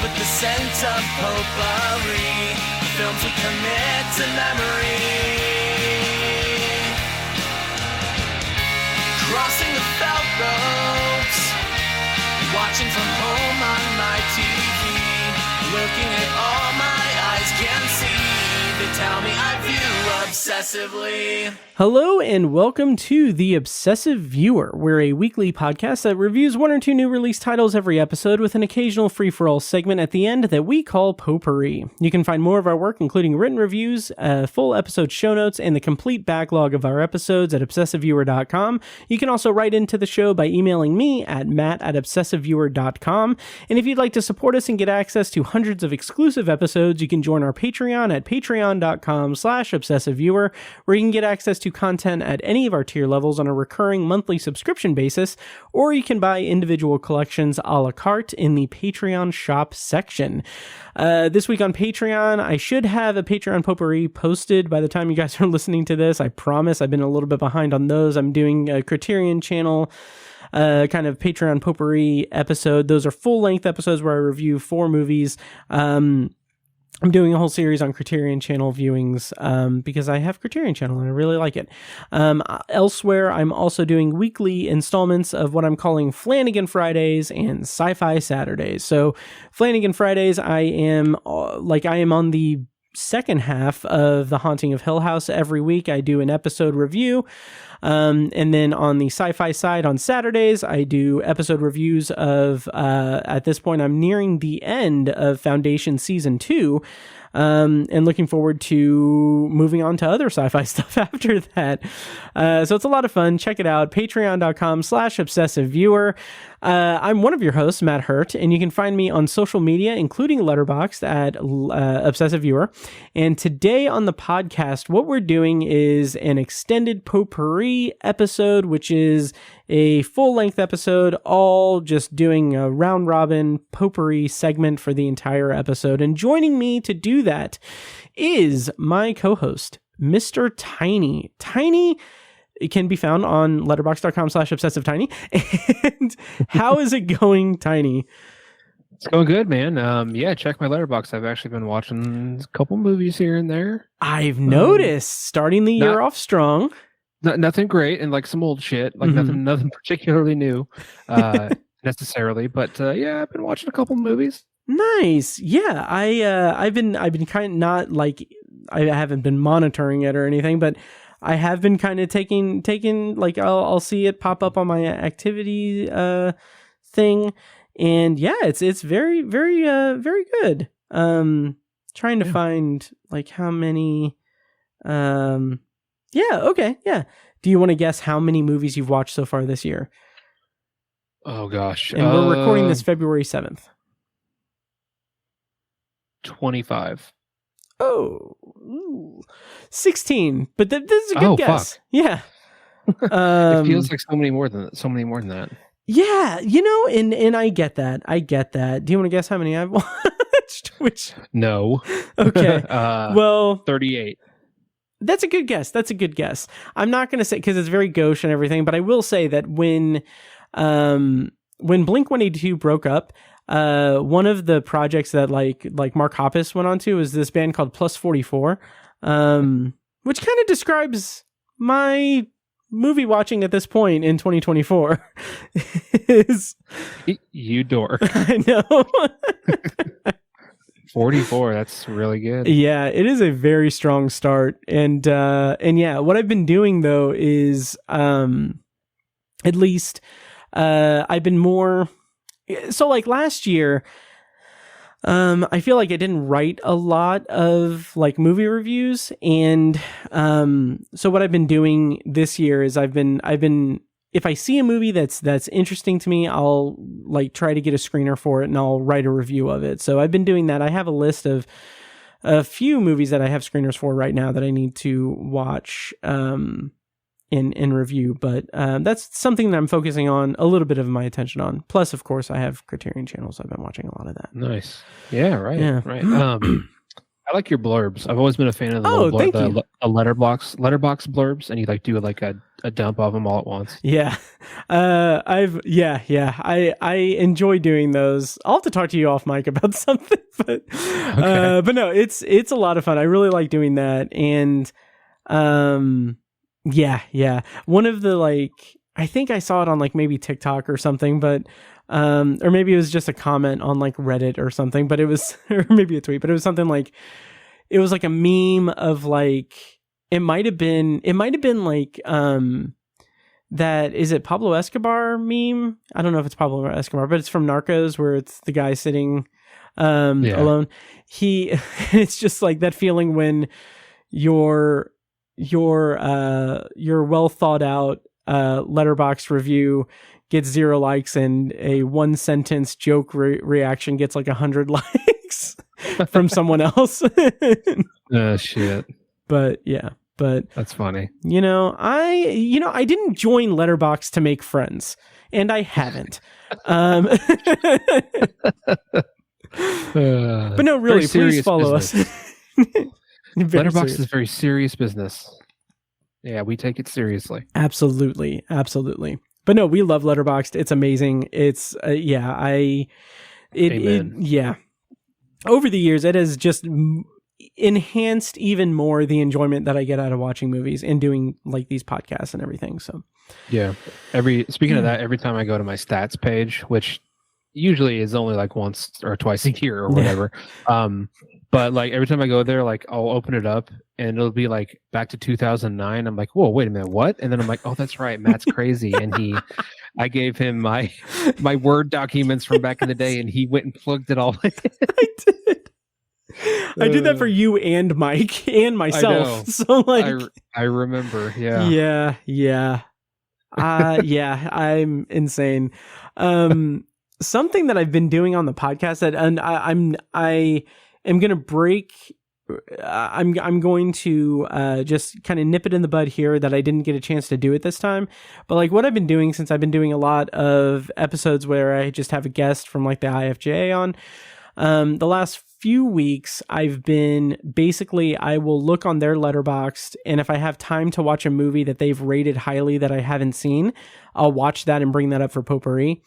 with the scent of potpourri, films we commit to memory. Crossing the felt ropes, watching from home on my TV, looking at all my eyes can see. They tell me I view obsessively. Hello and welcome to The Obsessive Viewer. We're a weekly podcast that reviews one or two new release titles every episode with an occasional free-for-all segment at the end that we call Potpourri. You can find more of our work, including written reviews, full episode show notes, and the complete backlog of our episodes at obsessiveviewer.com. You can also write into the show by emailing me at matt@obsessiveviewer.com. And if you'd like to support us and get access to hundreds of exclusive episodes, you can join our Patreon at patreon.com/obsessiveviewer, where you can get access to content at any of our tier levels on a recurring monthly subscription basis, or you can buy individual collections a la carte in the Patreon shop section. This week on Patreon, I should have a Patreon potpourri posted by the time you guys are listening to this. I promise. I've been a little bit behind on those. I'm doing a Criterion channel kind of Patreon potpourri episode. Those are full-length episodes where I review 4 movies. I'm doing a whole series on Criterion Channel viewings because I have Criterion Channel and I really like it. Elsewhere, I'm also doing weekly installments of what I'm calling Flanagan Fridays and Sci-Fi Saturdays. So Flanagan Fridays, I am on the second half of The Haunting of Hill House. Every week I do an episode review. And then on the sci-fi side on Saturdays, I do episode reviews of, at this point, I'm nearing the end of Foundation Season 2, and looking forward to moving on to other sci-fi stuff after that. So it's a lot of fun. Check it out. Patreon.com/obsessiveviewer. I'm one of your hosts, Matt Hurt, and you can find me on social media, including Letterboxd at Obsessive Viewer. And today on the podcast, what we're doing is an extended potpourri episode, which is a full-length episode, all just doing a round-robin potpourri segment for the entire episode. And joining me to do that is my co-host, Mr. Tiny. Tiny, it can be found on letterboxd.com/obsessivetiny. And how is it going, Tiny? It's going good, man. Yeah, check my Letterboxd. I've actually been watching a couple movies here and there. I've noticed starting the year off strong. Nothing great, and like some old shit, like nothing particularly new, necessarily. But yeah, I've been watching a couple movies. Nice. Yeah, I've been kind of not like I haven't been monitoring it or anything, but I have been kind of taking like I'll see it pop up on my activity thing, and yeah, it's very very very good. Trying to find like how many. Yeah. Okay. Yeah. Do you want to guess how many movies you've watched so far this year? Oh gosh. And we're recording this February 7th. 25. Oh, 16. But this is a good guess. Fuck. Yeah. It feels like so many more than that. Yeah, and I get that. Do you want to guess how many I've watched? No. Okay. Well, 38. That's a good guess. I'm not going to say because it's very gauche and everything, but I will say that when Blink-182 broke up, one of the projects that like Mark Hoppus went on to is this band called Plus 44, which kind of describes my movie watching at this point in 2024. You dork. I know. 44, that's really good. Yeah, it is a very strong start. And yeah, what I've been doing though is at least I've been more so like last year I feel like I didn't write a lot of like movie reviews, and so what I've been doing this year is I've been if I see a movie that's interesting to me, I'll like try to get a screener for it and I'll write a review of it. So I've been doing that. I have a list of a few movies that I have screeners for right now that I need to watch in review, but that's something that I'm focusing on a little bit of my attention on. Plus, of course, I have Criterion Channel, so I've been watching a lot of that. Nice. Yeah, right. Yeah. Right. I like your blurbs. I've always been a fan of the thank you. letterbox blurbs, and you like do like a dump of them all at once. Yeah. I enjoy doing those. I'll have to talk to you off mic about something, but no, it's a lot of fun. I really like doing that. And one of the I think I saw it on like maybe TikTok or something, but or maybe it was just a comment on like Reddit or something, but it was, or maybe a tweet, but it was something like, it was like a meme of like, it might have been like, that, is it Pablo Escobar meme? I don't know if it's Pablo Escobar, but it's from Narcos, where it's the guy sitting alone. It's just like that feeling when your well thought out Letterboxd review gets 0 likes, and a 1 sentence joke reaction gets like 100 likes from someone else. Shit. But yeah. But that's funny. I didn't join Letterboxd to make friends, and I haven't. But no, really, please follow us. Letterboxd is very serious business. Yeah, we take it seriously. Absolutely. But no, we love Letterboxd. It's amazing. It's Amen. Over the years, it has just enhanced even more the enjoyment that I get out of watching movies and doing like these podcasts and everything. So yeah, speaking of that, every time I go to my stats page, which usually is only like once or twice a year or whatever, but like every time I go there, like I'll open it up and it'll be like back to 2009. I'm like, whoa, wait a minute, what? And then I'm like, oh, that's right, Matt's crazy, and I gave him my Word documents from back in the day, and he went and plugged it all in. I did. I did that for you and Mike and myself. So like, I remember. Yeah. Yeah. I'm insane. Something that I've been doing on the podcast and I am going to break. I'm going to just kind of nip it in the bud here that I didn't get a chance to do it this time. But like what I've been doing, since I've been doing a lot of episodes where I just have a guest from like the IFJA on, the last few weeks I've been basically, I will look on their Letterboxd, and if I have time to watch a movie that they've rated highly that I haven't seen, I'll watch that and bring that up for Potpourri.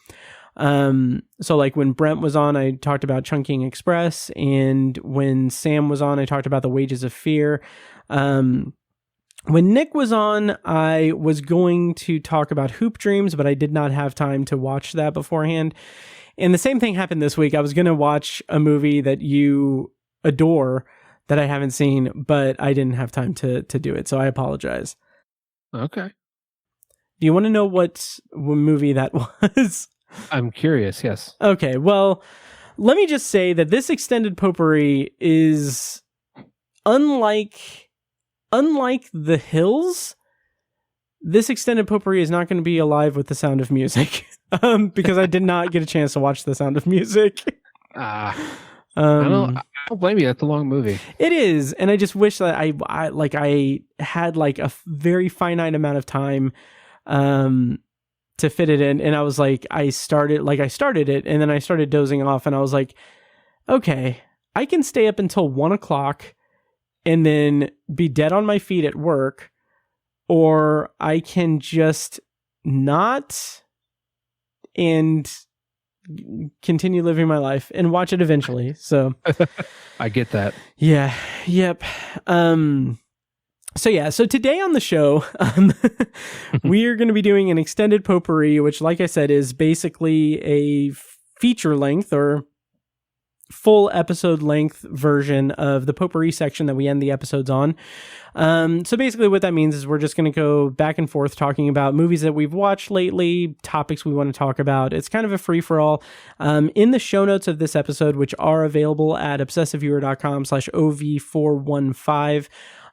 So like when Brent was on, I talked about Chunking Express, and when Sam was on, I talked about The Wages of Fear. When Nick was on, I was going to talk about Hoop Dreams, but I did not have time to watch that beforehand. And the same thing happened this week. I was going to watch a movie that you adore that I haven't seen, but I didn't have time to do it. So I apologize. Okay. Do you want to know what movie that was? I'm curious, yes. Okay, well, let me just say that this extended potpourri is unlike The Hills. This extended potpourri is not going to be alive with The Sound of Music, because I did not get a chance to watch The Sound of Music. I don't blame you. That's a long movie. It is, and I just wish that I had like a very finite amount of time to fit it in, and I was like, I started it, and then I started dozing off, and I was like, okay, I can stay up until 1:00 and then be dead on my feet at work, or I can just not and continue living my life and watch it eventually. So I get that. Yeah. Yep. So today on the show, we are going to be doing an extended potpourri, which, like I said, is basically a feature length or full episode length version of the potpourri section that we end the episodes on. So basically what that means is we're just going to go back and forth talking about movies that we've watched lately, topics we want to talk about. It's kind of a free-for-all. In the show notes of this episode, which are available at obsessiveviewer.com/OV415,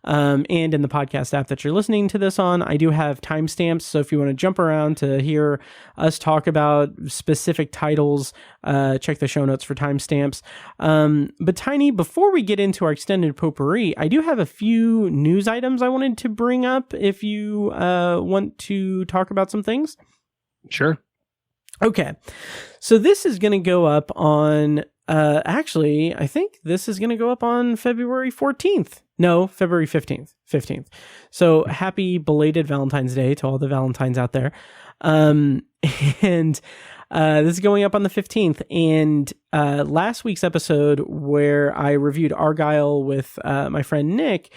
and in the podcast app that you're listening to this on, I do have timestamps. So if you want to jump around to hear us talk about specific titles, check the show notes for timestamps. But Tiny, before we get into our extended potpourri, I do have a few news items I wanted to bring up if you want to talk about some things. Sure. Okay. So this is going to go up on actually, I think this is going to go up on February 14th. No, February 15th. 15th. So happy belated Valentine's Day to all the Valentines out there. And this is going up on the 15th. And last week's episode where I reviewed Argyle with my friend Nick,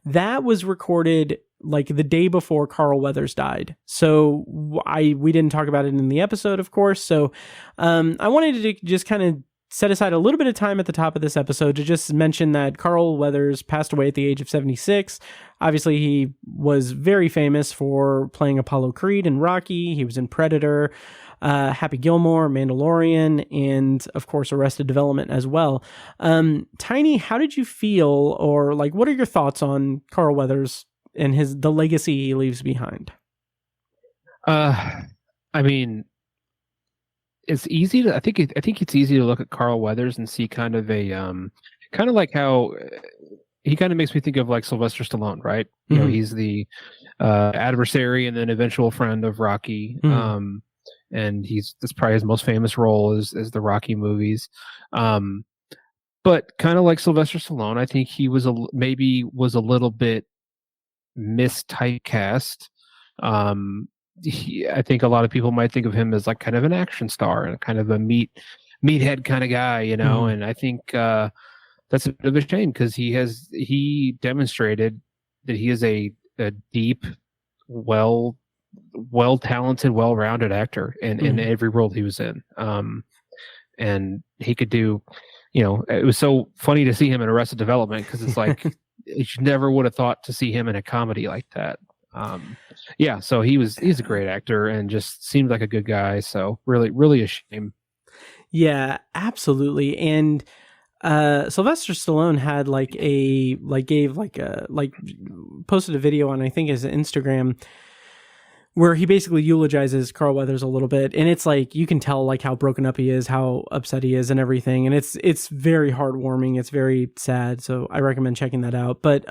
that was recorded like the day before Carl Weathers died. So we didn't talk about it in the episode, of course. So I wanted to just kind of set aside a little bit of time at the top of this episode to just mention that Carl Weathers passed away at the age of 76. Obviously, he was very famous for playing Apollo Creed in Rocky. He was in Predator, Happy Gilmore, Mandalorian, and of course, Arrested Development as well. Tiny, how did you feel, or like, what are your thoughts on Carl Weathers and the legacy he leaves behind? I mean, it's easy to I think it's easy to look at Carl Weathers and see kind of a kind of like how he kind of makes me think of like Sylvester Stallone, right? You know, he's the adversary and then eventual friend of Rocky. And that's probably his most famous role is the Rocky movies. But kind of like Sylvester Stallone, I think he was maybe a little bit mistypecast. I think a lot of people might think of him as like kind of an action star and kind of a meathead kind of guy, you know. And I think that's a bit of a shame because he demonstrated that he is a deep, well talented, well-rounded actor in every role he was in. And he could do, you know, it was so funny to see him in Arrested Development because it's like you never would have thought to see him in a comedy like that. So he's a great actor and just seemed like a good guy. So really a shame. Yeah, absolutely. And Sylvester Stallone had posted a video on, I think, his Instagram where he basically eulogizes Carl Weathers a little bit. And it's like, you can tell like how broken up he is, how upset he is and everything. And it's very heartwarming. It's very sad. So I recommend checking that out. But,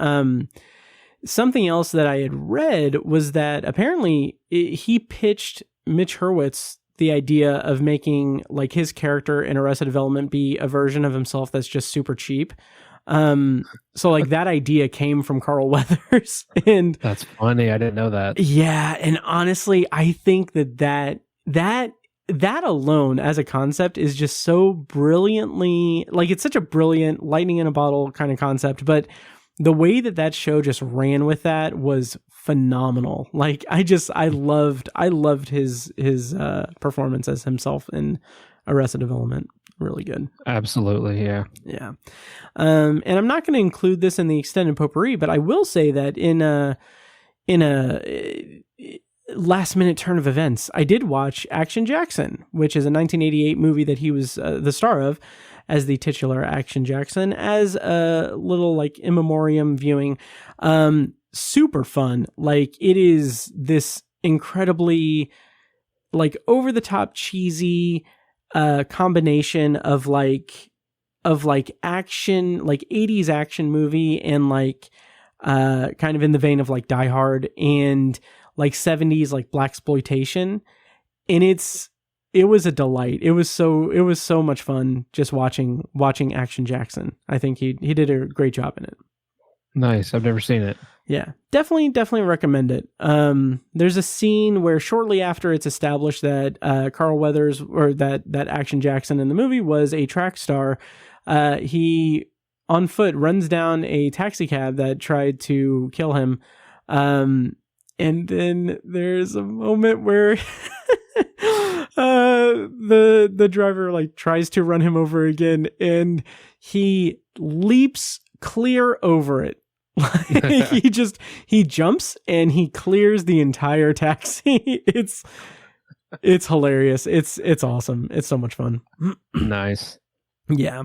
something else that I had read was that apparently he pitched Mitch Hurwitz the idea of making like his character in Arrested Development be a version of himself that's just super cheap. So like that idea came from Carl Weathers, and that's funny. I didn't know that. Yeah, and honestly, I think that alone as a concept is just so brilliantly, like, it's such a brilliant lightning in a bottle kind of concept, but the way that show just ran with that was phenomenal. Like, I loved his performance as himself in Arrested Development. Really good. Absolutely. Yeah. Yeah. And I'm not going to include this in the extended potpourri, but I will say that in a last minute turn of events, I did watch Action Jackson, which is a 1988 movie that he was the star of as the titular Action Jackson, as a little like in memoriam viewing. Super fun. Like, it is this incredibly like over the top cheesy combination of action, like 80s action movie, and like kind of in the vein of like Die Hard, and like 70s like blaxploitation. And it was a delight. It was so much fun just watching Action Jackson. I think he did a great job in it. Nice. I've never seen it. Yeah, definitely recommend it. There's a scene where shortly after it's established that Carl Weathers, or that Action Jackson in the movie, was a track star, he on foot runs down a taxi cab that tried to kill him. And then there's a moment where the driver like tries to run him over again, and he leaps clear over it. he jumps and he clears the entire taxi. It's hilarious. It's awesome. It's so much fun. Nice. Yeah.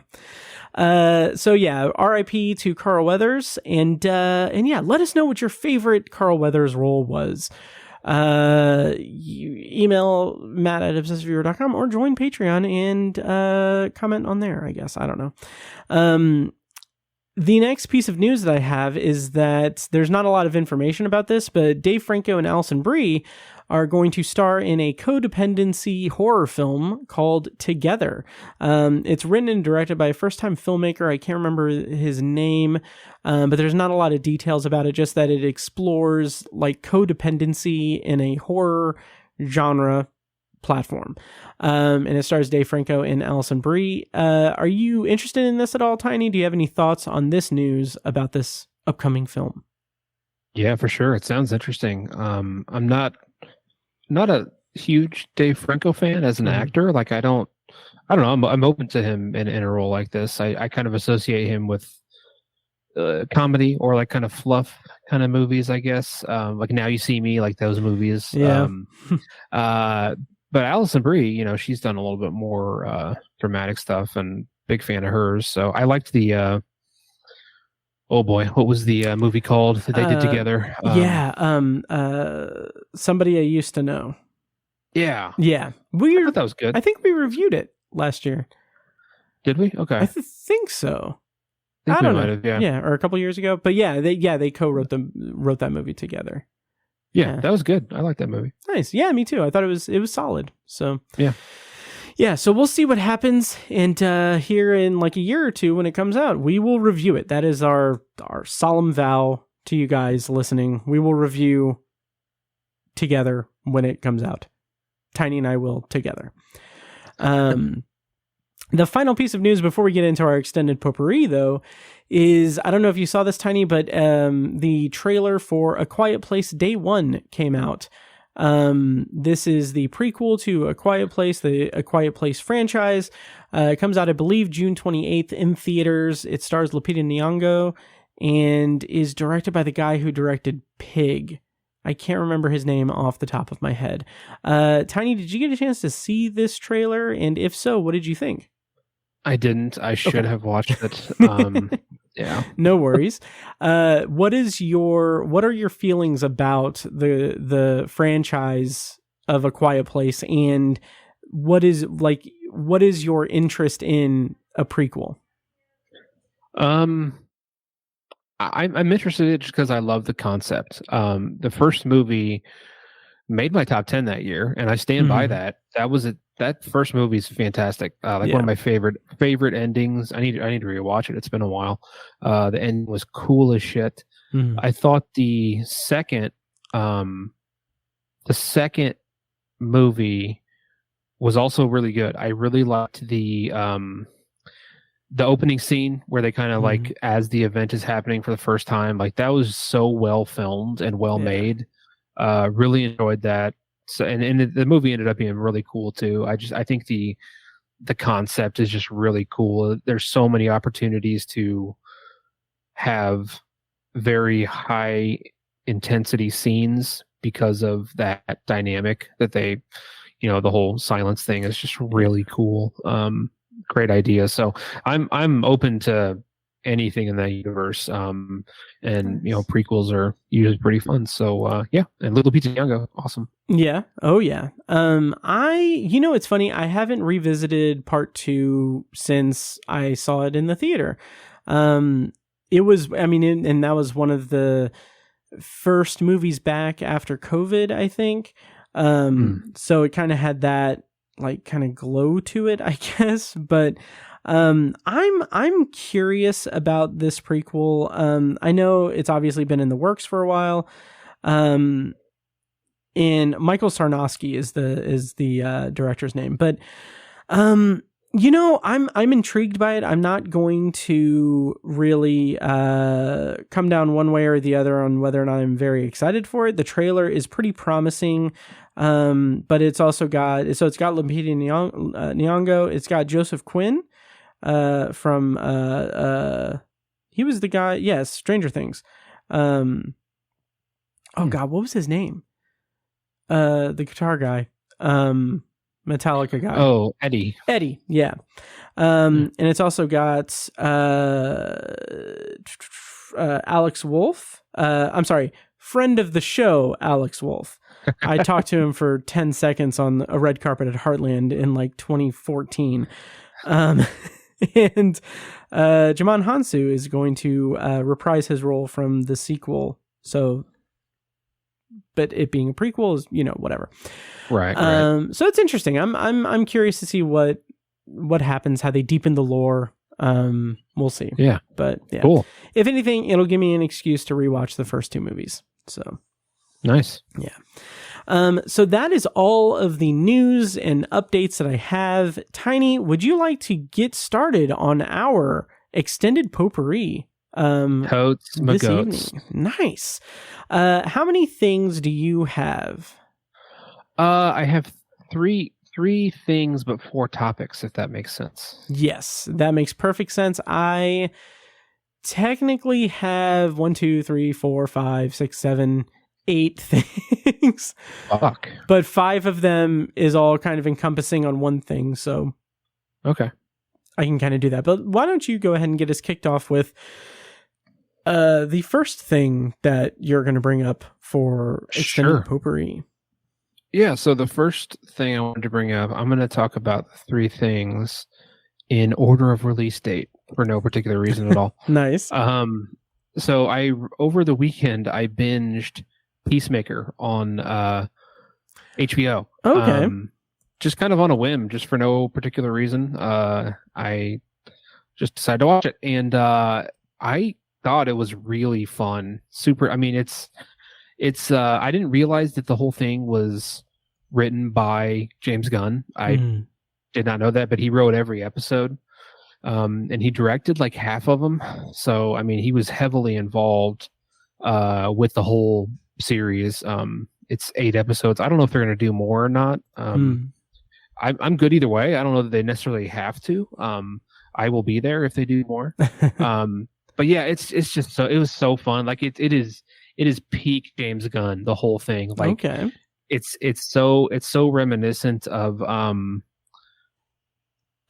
So yeah, RIP to Carl Weathers, and yeah, let us know what your favorite Carl Weathers role was. You email matt@obsessiveviewer.com or join Patreon and comment on there, I guess. I don't know. The next piece of news that I have is that there's not a lot of information about this, but Dave Franco and Alison Brie are going to star in a codependency horror film called Together. It's written and directed by a first-time filmmaker. I can't remember his name, but there's not a lot of details about it, just that it explores like codependency in a horror genre platform. And it stars Dave Franco and Alison Brie. Are you interested in this at all, Tiny? Do you have any thoughts on this news about this upcoming film? Yeah, for sure. It sounds interesting. I'm not a huge Dave Franco fan as an actor. Like I don't know. I'm open to him in a role like this. I kind of associate him with comedy or like kind of fluff kind of movies, I guess. Like Now You See Me, like those movies. Yeah. But Alison Brie, you know, she's done a little bit more dramatic stuff, and big fan of hers. So I liked the oh boy, what was the movie called that they did together? Somebody I Used to Know. Yeah. I thought that was good. I think we reviewed it last year. Did we? Okay. I think so. I don't might know. have, yeah, or a couple years ago. But they co-wrote wrote that movie together. Yeah, that was good. I like that movie. Nice. Yeah, me too. I thought it was solid. So yeah. So we'll see what happens, and here in like a year or two when it comes out, we will review it. That is our solemn vow to you guys listening. We will review together when it comes out. Tiny and I will together. The final piece of news before we get into our extended potpourri, though, is, I don't know if you saw this, Tiny, but the trailer for A Quiet Place Day 1 came out. This is the prequel to A Quiet Place, the A Quiet Place franchise. It comes out, I believe, June 28th in theaters. It stars Lupita Nyong'o and is directed by the guy who directed Pig. I can't remember his name off the top of my head. Tiny, did you get a chance to see this trailer? And if so, what did you think? I didn't. I should have watched it. Yeah. No worries. What are your feelings about the franchise of A Quiet Place, and what is your interest in a prequel? I'm interested in it just because I love the concept. The first movie made my top 10 that year, and I stand by that. That first movie is fantastic. One of my favorite endings. I need to rewatch it. It's been a while. The ending was cool as shit. I thought the second movie was also really good. I really liked the opening scene where they kind of like, as the event is happening for the first time, like that was so well filmed and well made. Really enjoyed that. So, and the movie ended up being really cool too. I think the concept is just really cool. There's so many opportunities to have very high intensity scenes because of that dynamic that they, you know, the whole silence thing is just really cool. Great idea. So I'm open to anything in that universe. And you know, prequels are usually pretty fun. So and Little Pizza Nyong'o, awesome. Yeah. Oh yeah. It's funny. I haven't revisited part 2 since I saw it in the theater. It was, and that was one of the first movies back after COVID, I think. So it kind of had that like kind of glow to it, I guess. But I'm curious about this prequel. I know it's obviously been in the works for a while. And Michael Sarnowski is the director's name, but I'm intrigued by it. I'm not going to really come down one way or the other on whether or not I'm very excited for it. The trailer is pretty promising, but it's also got Lupita Nyong'o. It's got Joseph Quinn from he was the guy, yes, Stranger Things. Oh God, what was his name? The guitar guy, Metallica guy. Oh, Eddie, yeah. And it's also got Alex Wolff. I'm sorry, friend of the show, Alex Wolff. I talked to him for 10 seconds on a red carpet at Heartland in like 2014. And Jamon Hansu is going to reprise his role from the sequel. So but it being a prequel is, whatever. Right. So it's interesting. I'm curious to see what happens, how they deepen the lore. We'll see. Yeah. But yeah. Cool. If anything, it'll give me an excuse to rewatch the first two movies. So nice. Yeah. So that is all of the news and updates that I have. Tiny, would you like to get started on our extended potpourri? Totes, my this goats. evening. Nice. How many things do you have? I have three things, but 4 topics, if that makes sense. Yes, that makes perfect sense. I technically have 1, 2, 3, 4, 5, 6, 7, 8 things. Fuck. But 5 of them is all kind of encompassing on one thing, so okay, I can kind of do that. But why don't you go ahead and get us kicked off with the first thing that you're going to bring up for extended potpourri? Yeah, so the first thing I wanted to bring up, I'm going to talk about the 3 things in order of release date for no particular reason at all. Nice. So over the weekend I binged Peacemaker on HBO. Okay. Just kind of on a whim, just for no particular reason. I just decided to watch it, and I thought it was really fun. Super. I mean, it's I didn't realize that the whole thing was written by James Gunn. I did not know that, but he wrote every episode. And he directed like half of them. So, I mean, he was heavily involved with the whole series. It's 8 episodes. I don't know if they're going to do more or not. I'm good either way. I don't know that they necessarily have to. I will be there if they do more. But yeah, it's just so, it was so fun. Like it is peak James Gunn, the whole thing. Like, okay. It's so reminiscent of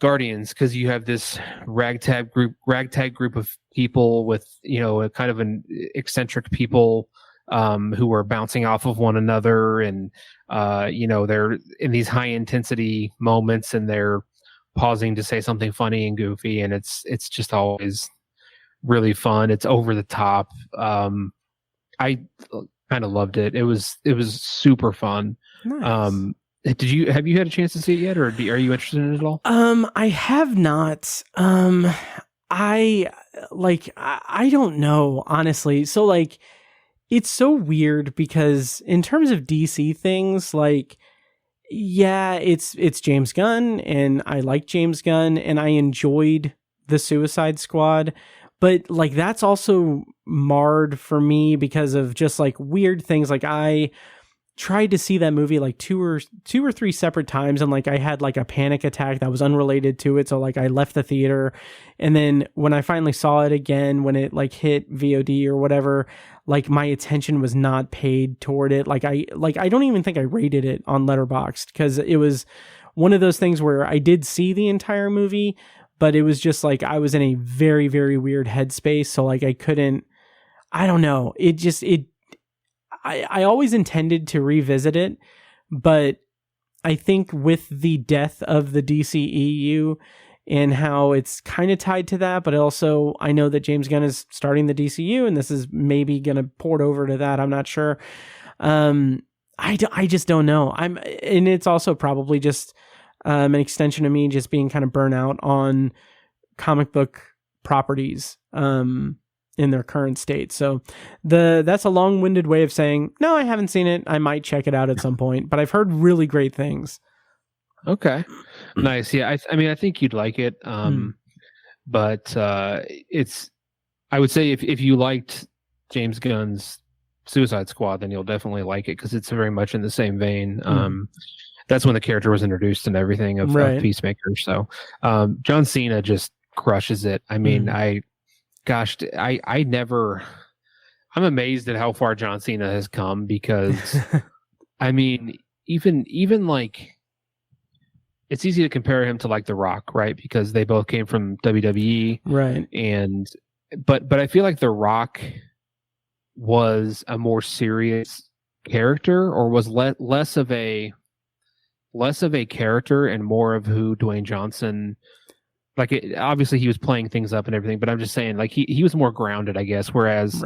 Guardians, because you have this ragtag group of people with, a kind of an eccentric people who are bouncing off of one another, and they're in these high intensity moments, and they're pausing to say something funny and goofy, and it's just always really fun. It's over the top. I kind of loved it. It was super fun. Nice. Have you had a chance to see it yet, or are you interested in it at all? I have not. I don't know, honestly. So like, it's so weird because in terms of DC things, like, yeah, it's James Gunn, and I like James Gunn, and I enjoyed the Suicide Squad, but like that's also marred for me because of just like weird things. Like I tried to see that movie like two or three separate times, and like I had like a panic attack that was unrelated to it, so like I left the theater, and then when I finally saw it again, when it like hit VOD or whatever, like my attention was not paid toward it. Like I don't even think I rated it on Letterboxd, because it was one of those things where I did see the entire movie, but it was just like I was in a very, very weird headspace, so like I couldn't, I don't know, I always intended to revisit it, but I think with the death of the DCEU and how it's kind of tied to that, but also I know that James Gunn is starting the DCU, and this is maybe going to port over to that. I'm not sure. I just don't know. And it's also probably just an extension of me just being kind of burnt out on comic book properties. In their current state. So that's a long-winded way of saying, no, I haven't seen it. I might check it out at some point, but I've heard really great things. Okay. Nice. Yeah. I mean, I think you'd like it. But I would say if you liked James Gunn's Suicide Squad, then you'll definitely like it, because it's very much in the same vein. That's when the character was introduced and everything of Peacemaker. So John Cena just crushes it. I mean, I'm amazed at how far John Cena has come, because I mean, even like, it's easy to compare him to like The Rock, right? Because they both came from WWE. Right. But I feel like The Rock was a more serious character, or was less of a character and more of who Dwayne Johnson. Like, obviously he was playing things up and everything, but I'm just saying, like, he was more grounded, I guess. Whereas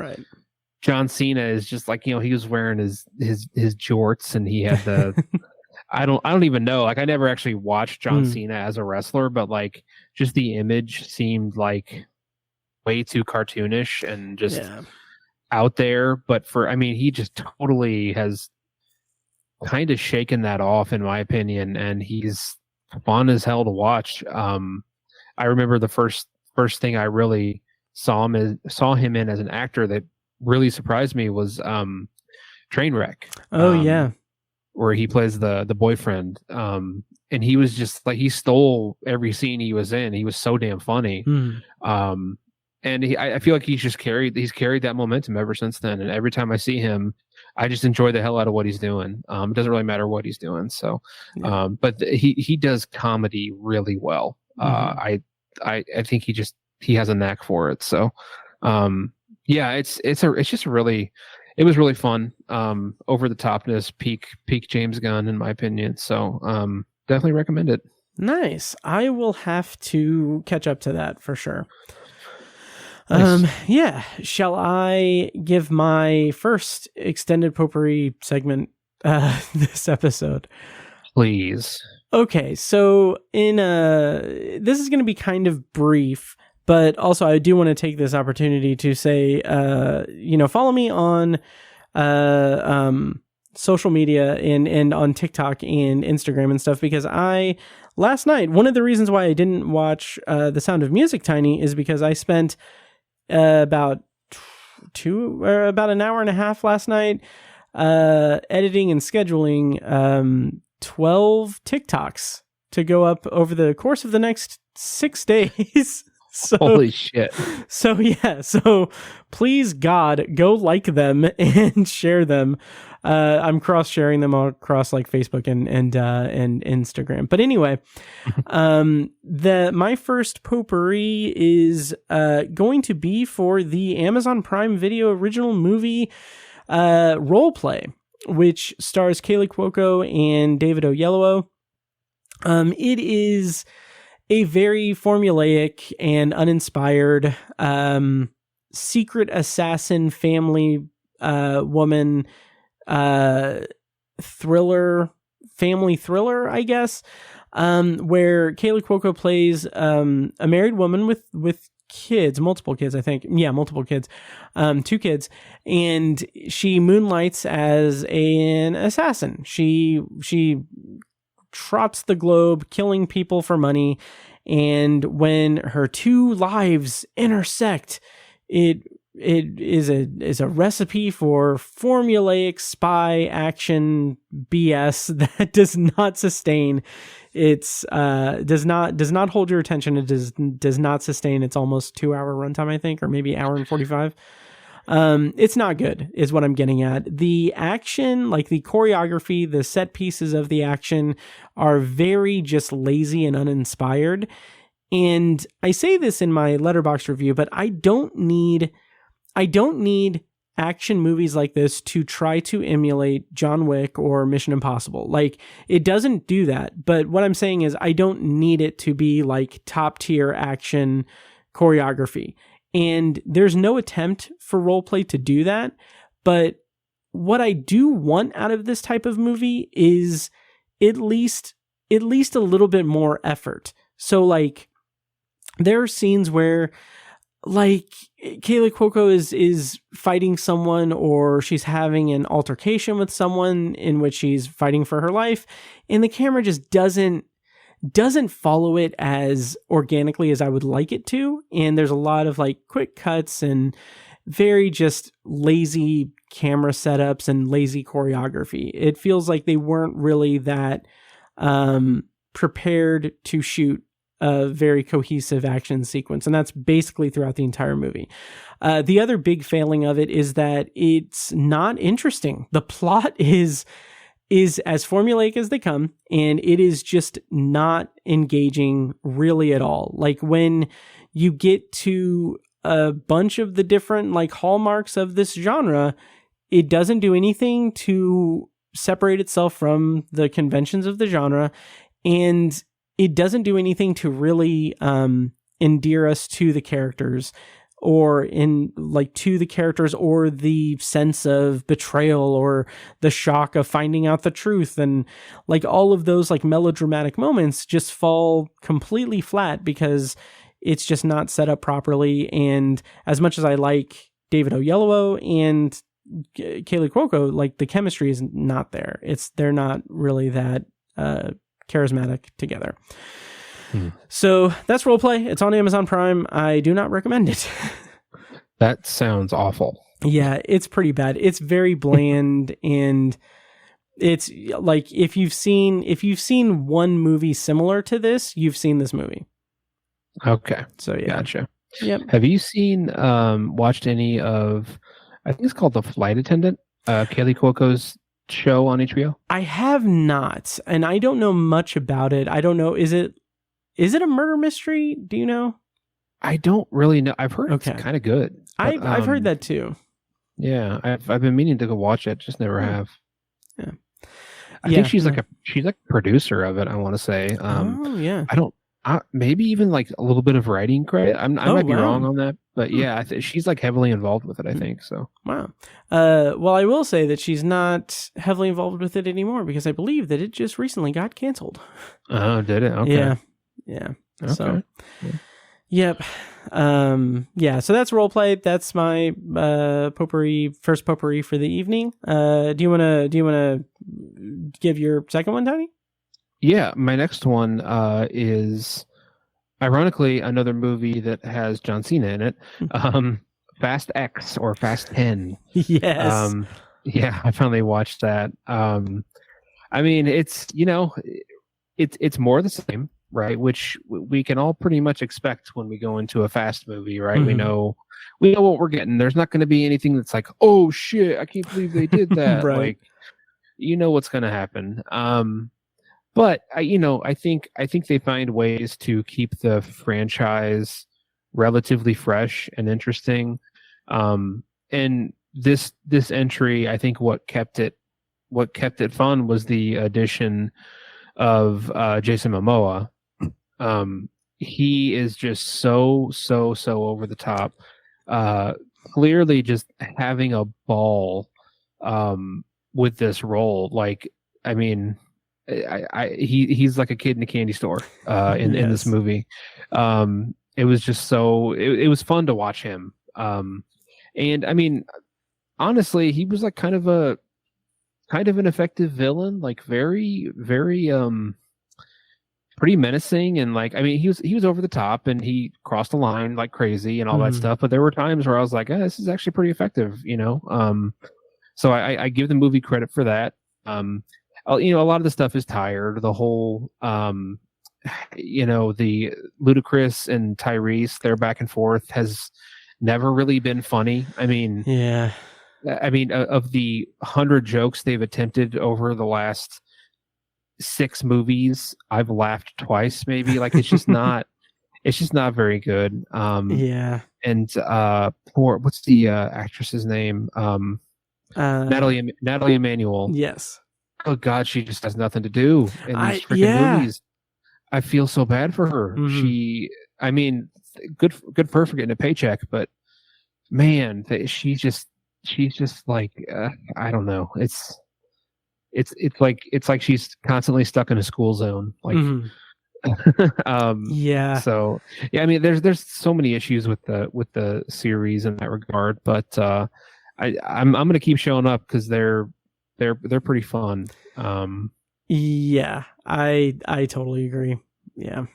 John Cena is just like, you know, he was wearing his jorts, and he had the I don't even know. Like, I never actually watched John Cena as a wrestler, but like just the image seemed like way too cartoonish and just out there. But I mean, he just totally has kind of shaken that off, in my opinion, and he's fun as hell to watch. I remember the first thing I really saw him in as an actor that really surprised me was Trainwreck. Oh yeah, where he plays the boyfriend. And he was just like, he stole every scene he was in. He was so damn funny. And I feel like he's carried that momentum ever since then. And every time I see him, I just enjoy the hell out of what he's doing. It doesn't really matter what he's doing. So, but he does comedy really well. I think he has a knack for it. So, yeah, it was really fun. Over the topness, peak James Gunn, in my opinion. So, definitely recommend it. Nice. I will have to catch up to that for sure. Nice. Yeah. Shall I give my first extended potpourri segment this episode? Please. Okay, so this is going to be kind of brief, but also I do want to take this opportunity to say, follow me on social media and on TikTok and Instagram and stuff, because last night, one of the reasons why I didn't watch The Sound of Music Tiny is because I spent about an hour and a half last night editing and scheduling 12 TikToks to go up over the course of the next 6 days. Holy shit. So please God, go like them and share them. I'm cross-sharing them across like Facebook and Instagram. But anyway, my first potpourri is going to be for the Amazon Prime Video original movie role play, which stars Kaylee Cuoco and David Oyelowo. It is a very formulaic and uninspired secret assassin family woman family thriller, I guess, where Kaylee Cuoco plays a married woman with kids, multiple kids, I think. Yeah, multiple kids, 2 kids, and she moonlights as an assassin. She trots the globe, killing people for money, and when her 2 lives intersect, it is a recipe for formulaic spy action BS that does not sustain. It's does not hold your attention. It does not sustain its almost 2-hour runtime, I think, or maybe hour and 45. It's not good, is what I'm getting at. The action, like the choreography, the set pieces of the action are very just lazy and uninspired. And I say this in my Letterboxd review, but I don't need action movies like this to try to emulate John Wick or Mission Impossible. Like, it doesn't do that. But what I'm saying is I don't need it to be like top tier action choreography. And there's no attempt for roleplay to do that. But what I do want out of this type of movie is at least a little bit more effort. So like, there are scenes where like Kaylee Cuoco is fighting someone, or she's having an altercation with someone in which she's fighting for her life, and the camera just doesn't follow it as organically as I would like it to. And there's a lot of like quick cuts and very just lazy camera setups and lazy choreography. It feels like they weren't really that prepared to shoot a very cohesive action sequence. And that's basically throughout the entire movie. The other big failing of it is that it's not interesting. The plot is as formulaic as they come, and it is just not engaging really at all. Like, when you get to a bunch of the different like hallmarks of this genre, it doesn't do anything to separate itself from the conventions of the genre, and it doesn't do anything to really endear us to the characters or in like to the characters, or the sense of betrayal or the shock of finding out the truth. And like all of those like melodramatic moments just fall completely flat because it's just not set up properly. And as much as I like David Oyelowo and Kaylee Cuoco, like the chemistry is not there. They're not really that charismatic together. So that's Roleplay. It's on Amazon Prime. I do not recommend it. That sounds awful. Yeah, it's pretty bad. It's very bland, and it's like if you've seen one movie similar to this, you've seen this movie. Okay. So yeah. Gotcha. Yep. Have you watched any of, I think it's called The Flight Attendant, Kaylee Cuoco's show on HBO? I have not, and I don't know much about it. I don't know. Is it a murder mystery? Do you know? I don't really know. I've heard it's kind of good. But, I've heard that too. Yeah, I've been meaning to go watch it, just never have. Yeah. I think she's like a producer of it, I want to say. Oh yeah. Maybe even like a little bit of writing credit. I might be wrong on that, but yeah, she's like heavily involved with it, I think. So wow. Well, I will say that she's not heavily involved with it anymore because I believe that it just recently got canceled. Oh, did it? Okay. Yeah. Okay. So, yep. Yeah. So that's Roleplay. That's my first potpourri for the evening. Do you wanna give your second one, Tony? Yeah, my next one is ironically another movie that has John Cena in it. Fast X or Fast 10. Yes. Yeah, I finally watched that. I mean, it's it's more the same, right? Which we can all pretty much expect when we go into a Fast movie, right? We know what we're getting. There's not going to be anything that's like, oh shit, I can't believe they did that. Right. Like, you know what's going to happen. But I think they find ways to keep the franchise relatively fresh and interesting. And this entry, I think what kept it fun was the addition of Jason Momoa. He is just so over the top. Clearly just having a ball with this role. Like, I mean, he's like a kid in a candy store in this movie. It was just it was fun to watch him. And I mean, honestly, he was like kind of an effective villain, like very pretty menacing, and like, I mean, he was over the top and he crossed the line like crazy and all that stuff. But there were times where I was like, this is actually pretty effective, So I give the movie credit for that. A lot of the stuff is tired. The whole, the Ludacris and Tyrese, their back and forth has never really been funny. I mean, yeah. I mean, of the 100 jokes they've attempted over the last 6 movies, I've laughed twice, maybe. Like, it's just not very good. Yeah. And what's the actress's name? Natalie Emmanuel. Yes. Oh God, she just has nothing to do in these freaking movies. I feel so bad for her. I mean, good for her for getting a paycheck, but man, she's just like, I don't know. It's like she's constantly stuck in a school zone. Like, yeah. So yeah, I mean, there's so many issues with the series in that regard, but I'm gonna keep showing up because they're pretty fun. Yeah, I totally agree. Yeah.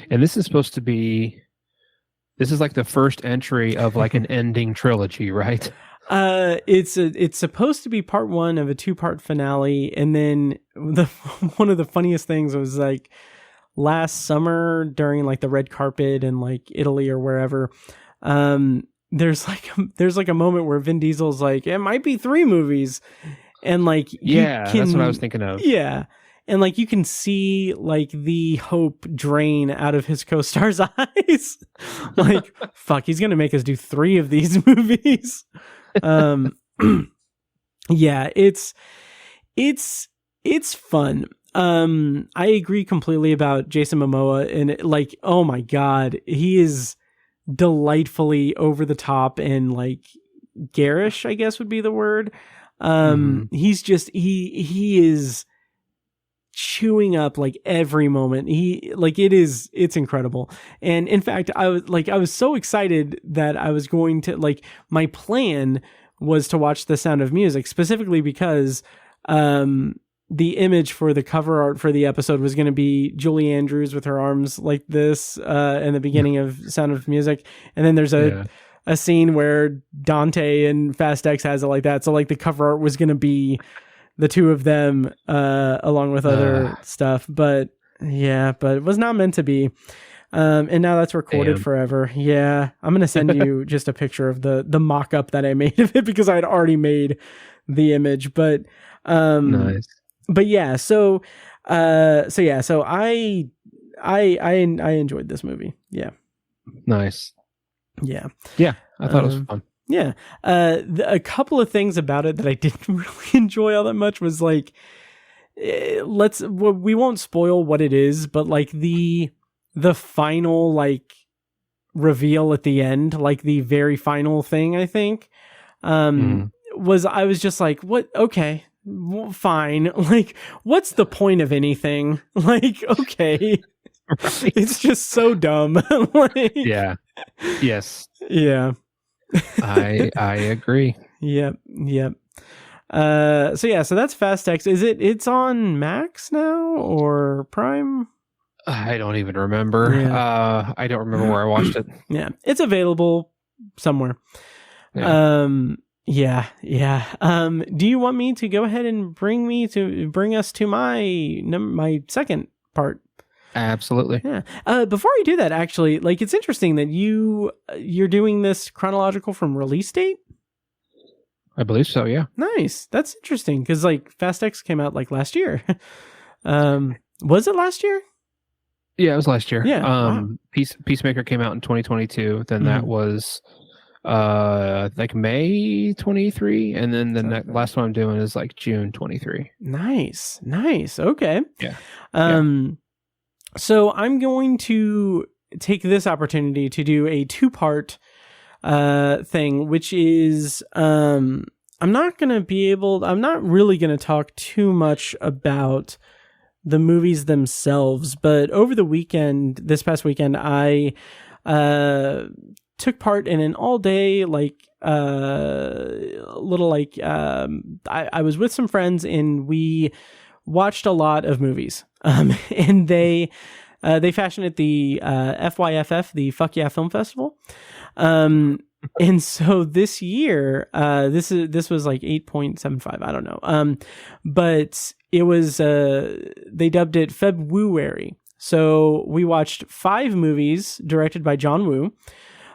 And this is supposed to be, this is like the first entry of like an ending trilogy, right? It's supposed to be part 1 of a 2-part finale, and then one of the funniest things was like last summer during like the red carpet in like Italy or wherever. There's like a moment where Vin Diesel's like, it might be 3 movies. And like, that's what I was thinking of. Yeah. And like, you can see like the hope drain out of his co-star's eyes. Like, fuck, he's going to make us do 3 of these movies. Yeah, it's fun. I agree completely about Jason Momoa, and like, oh my God, he is delightfully over the top and like garish, I guess would be the word. He's just he is chewing up like every moment. It's incredible. And in fact, I was so excited that I was going to my plan was to watch The Sound of Music, specifically because the image for the cover art for the episode was going to be Julie Andrews with her arms like this in the beginning of Sound of Music. And then there's a scene where Dante and Fast X has it like that. So like the cover art was going to be the two of them along with other stuff. But it was not meant to be. And now that's recorded forever. Yeah. I'm going to send you just a picture of the mock-up that I made of it because I had already made the image. But nice. But yeah, so I enjoyed this movie. Yeah. Nice. Yeah. Yeah. I thought it was fun. Yeah. A couple of things about it that I didn't really enjoy all that much was like, we won't spoil what it is, but like the final like reveal at the end, like the very final thing, I think, I was just like, what? Okay. Well, fine. Like, what's the point of anything? Like, okay. Right. It's just so dumb. Yeah. Yes. Yeah. I agree. Yep. So that's Fast X. It's on Max now or Prime? I don't even remember. Yeah. I don't remember where I watched it. Yeah. It's available somewhere. Yeah. Do you want me to go ahead and bring us to my second part? Absolutely. Yeah. Before I do that, actually, like it's interesting that you're doing this chronological from release date. I believe so. Yeah. Nice. That's interesting because like Fast X came out like last year. Was it last year? Yeah, it was last year. Yeah. Wow. Peacemaker came out in 2022. Then that was like May 23, and then the last one I'm doing is like June 23. Nice. Okay. Yeah. So I'm going to take this opportunity to do a 2-part thing, which is I'm not really going to talk too much about the movies themselves, but over this past weekend, I took part in an all-day I was with some friends and we watched a lot of movies, and they fashioned at the FYFF, the Fuck Yeah Film Festival, and so this year this was like 8.75, I don't know, but it was they dubbed it February. So we watched 5 movies directed by John Woo,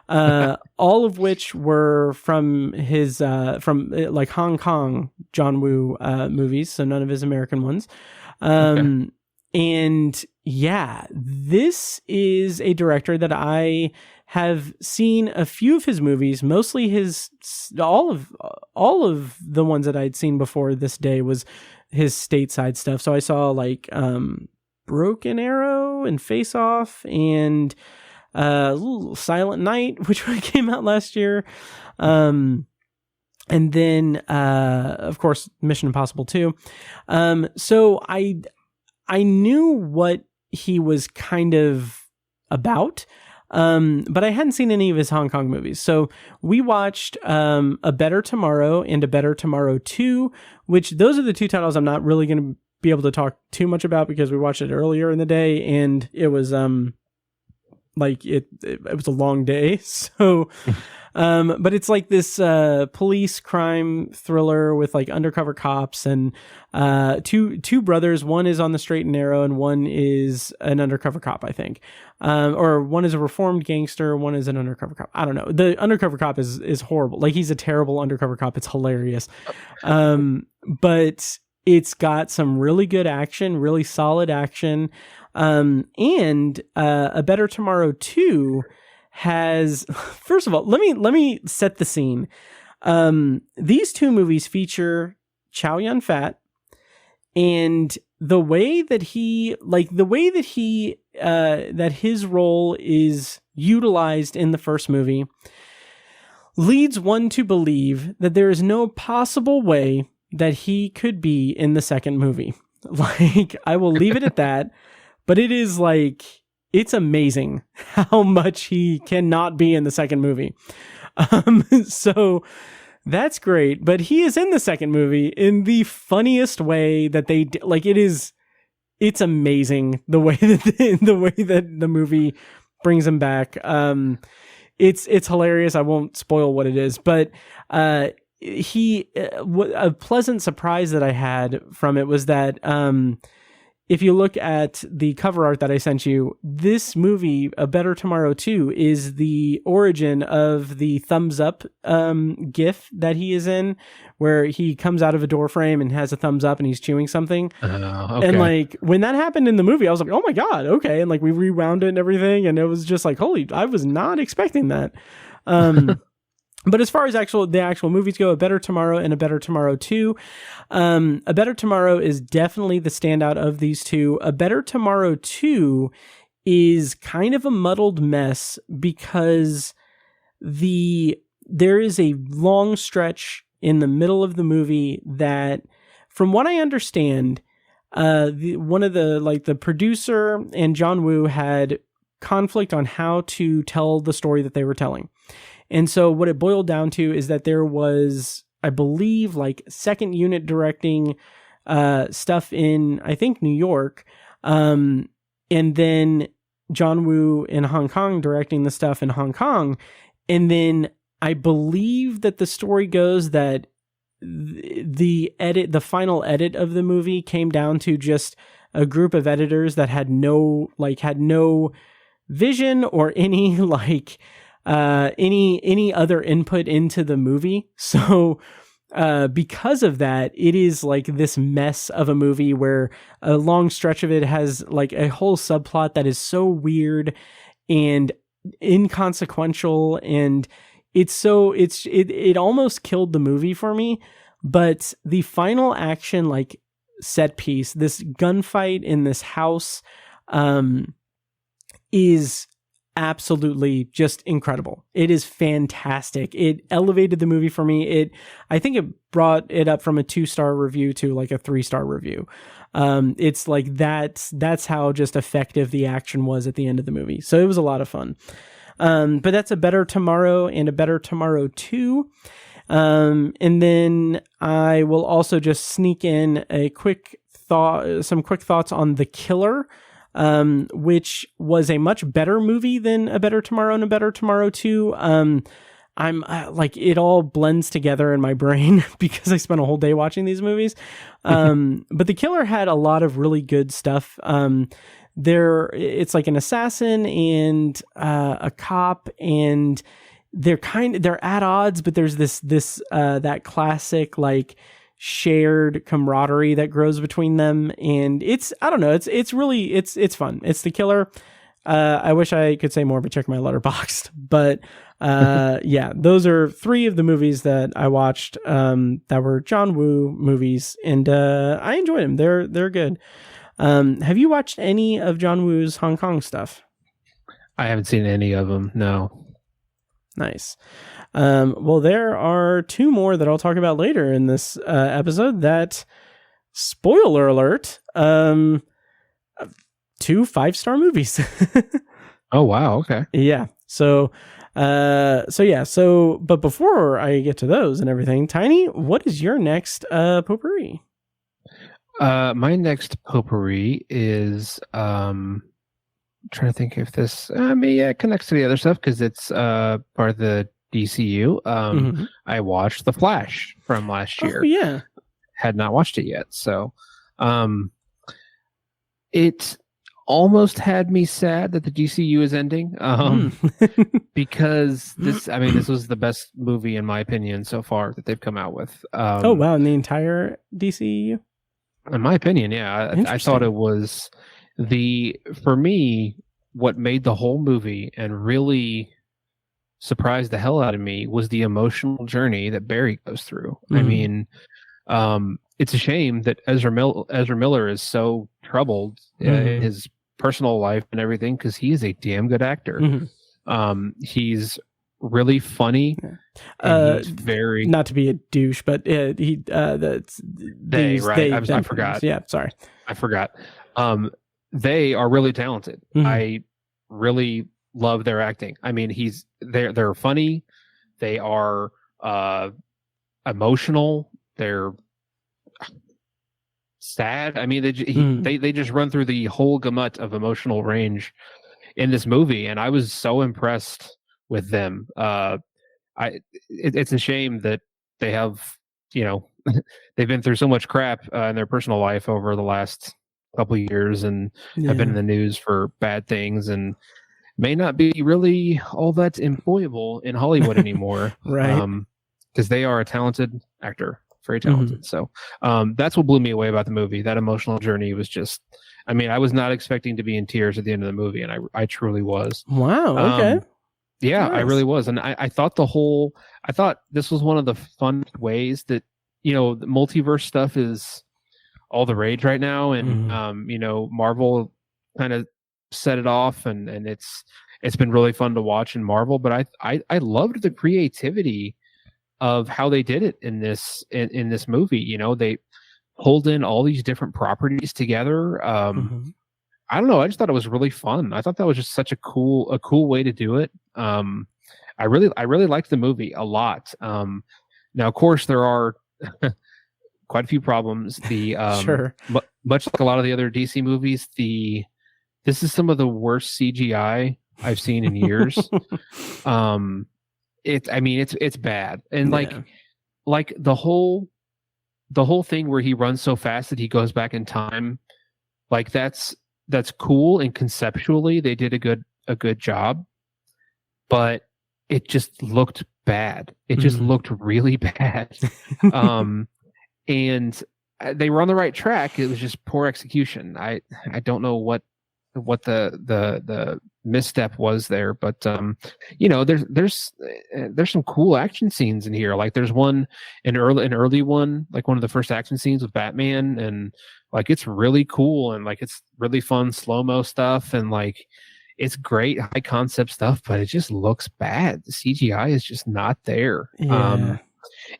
all of which were from his from like Hong Kong John Woo movies, so none of his American ones. And yeah, this is a director that I have seen a few of his movies, mostly all of the ones that I'd seen before this day was his stateside stuff. So I saw like Broken Arrow and Face Off and Silent Night, which came out last year. And then of course Mission Impossible 2. So I knew what he was kind of about, but I hadn't seen any of his Hong Kong movies. So we watched A Better Tomorrow and A Better Tomorrow 2, which those are the 2 titles I'm not really going to be able to talk too much about because we watched it earlier in the day and it was like it was a long day. So but it's like this police crime thriller with like undercover cops and two brothers. One is on the straight and narrow and one is an undercover cop, I think, or one is a reformed gangster, one is an undercover cop. I don't know. The undercover cop is horrible. Like he's a terrible undercover cop. It's hilarious. But it's got some really good action, really solid action. And A Better Tomorrow 2 has, first of all, let me set the scene. These 2 movies feature Chow Yun-fat, and the way that that his role is utilized in the first movie leads one to believe that there is no possible way that he could be in the second movie. Like, I will leave it at that, but it is like, it's amazing how much he cannot be in the second movie. So that's great, but he is in the second movie in the funniest way that they like. It's amazing the way that the movie brings him back. It's hilarious. I won't spoil what it is, but a pleasant surprise that I had from it was that if you look at the cover art that I sent you, this movie, A Better Tomorrow 2, is the origin of the thumbs up GIF that he is in, where he comes out of a door frame and has a thumbs up and he's chewing something. Okay. And like, when that happened in the movie, I was like, oh my God, okay. And like, we rewound it and everything, and it was just like, I was not expecting that. But as far as the actual movies go, A Better Tomorrow and A Better Tomorrow 2, A Better Tomorrow is definitely the standout of these two. A Better Tomorrow 2 is kind of a muddled mess because there is a long stretch in the middle of the movie that, from what I understand, the producer and John Woo had conflict on how to tell the story that they were telling. And so what it boiled down to is that there was, I believe, like second unit directing stuff in, I think, New York. And then John Woo in Hong Kong directing the stuff in Hong Kong. And then I believe that the story goes that the final edit of the movie came down to just a group of editors that had no vision or any any other input into the movie. So because of that, it is like this mess of a movie where a long stretch of it has like a whole subplot that is so weird and inconsequential, and it almost killed the movie for me. But the final action, like, set piece, this gunfight in this house, is absolutely just incredible. It is fantastic. It elevated the movie for me. I think it brought it up from a 2-star review to like a 3-star review. It's like that's how just effective the action was at the end of the movie. So it was a lot of fun. But that's A Better Tomorrow and A Better Tomorrow 2. And then I will also just sneak in some quick thoughts on The Killer, which was a much better movie than A Better Tomorrow and A Better Tomorrow 2. I'm like, it all blends together in my brain because I spent a whole day watching these movies. But The Killer had a lot of really good stuff. It's like an assassin and a cop, and they're at odds, but there's this that classic like shared camaraderie that grows between them, and it's really fun. It's The Killer. I wish I could say more, but check my Letterboxd. But yeah, those are 3 of the movies that I watched that were John Woo movies, and I enjoyed them. They're good. Have you watched any of John Woo's Hong Kong stuff? I haven't seen any of them. No. Nice. Well, there are 2 more that I'll talk about later in this episode that, spoiler alert, 2 5-star movies. Oh, wow. Okay. Yeah. But before I get to those and everything, Tiny, what is your next potpourri? My next potpourri is trying to think if this it connects to the other stuff because it's part of the DCU. I watched The Flash from last year. Oh, yeah. Had not watched it yet, so it almost had me sad that the DCU is ending. Because this was the best movie in my opinion so far that they've come out with. Oh wow, in the entire DCU? In my opinion, yeah. I thought it was for me, what made the whole movie and really surprised the hell out of me was the emotional journey that Barry goes through. I mean, it's a shame that Ezra Miller is so troubled in his personal life and everything, because he is a damn good actor. He's really funny. And he's very, not to be a douche, but I forgot. Yeah, sorry, I forgot. They are really talented. I really love their acting. I mean, they're funny. They are emotional. They're sad. I mean, they just run through the whole gamut of emotional range in this movie, and I was so impressed with them. It's a shame that they have, they've been through so much crap in their personal life over the last couple of years, and have been in the news for bad things, and may not be really all that employable in Hollywood anymore. Right. Because they are a talented actor. Very talented. So that's what blew me away about the movie. That emotional journey was just, I mean, I was not expecting to be in tears at the end of the movie, and I truly was. Wow. Okay. Yeah, nice. I really was. And I thought this was one of the fun ways that, the multiverse stuff is all the rage right now. And, Marvel kind of set it off, and it's been really fun to watch in Marvel. But I loved the creativity of how they did it in this movie. They pulled in all these different properties together. I don't know. I just thought it was really fun. I thought that was just such a cool way to do it. I really liked the movie a lot. Now, of course, there are quite a few problems. The sure, much like a lot of the other DC movies, this is some of the worst CGI I've seen in years. It's bad. And like the whole thing where he runs so fast that he goes back in time, like that's cool, and conceptually they did a good job, but it just looked bad. It just looked really bad. And they were on the right track. It was just poor execution. I don't know what the misstep was there, but there's some cool action scenes in here. Like there's an early one, like one of the first action scenes with Batman, and like it's really cool, and like it's really fun slow-mo stuff, and like it's great high concept stuff, but it just looks bad. The CGI is just not there.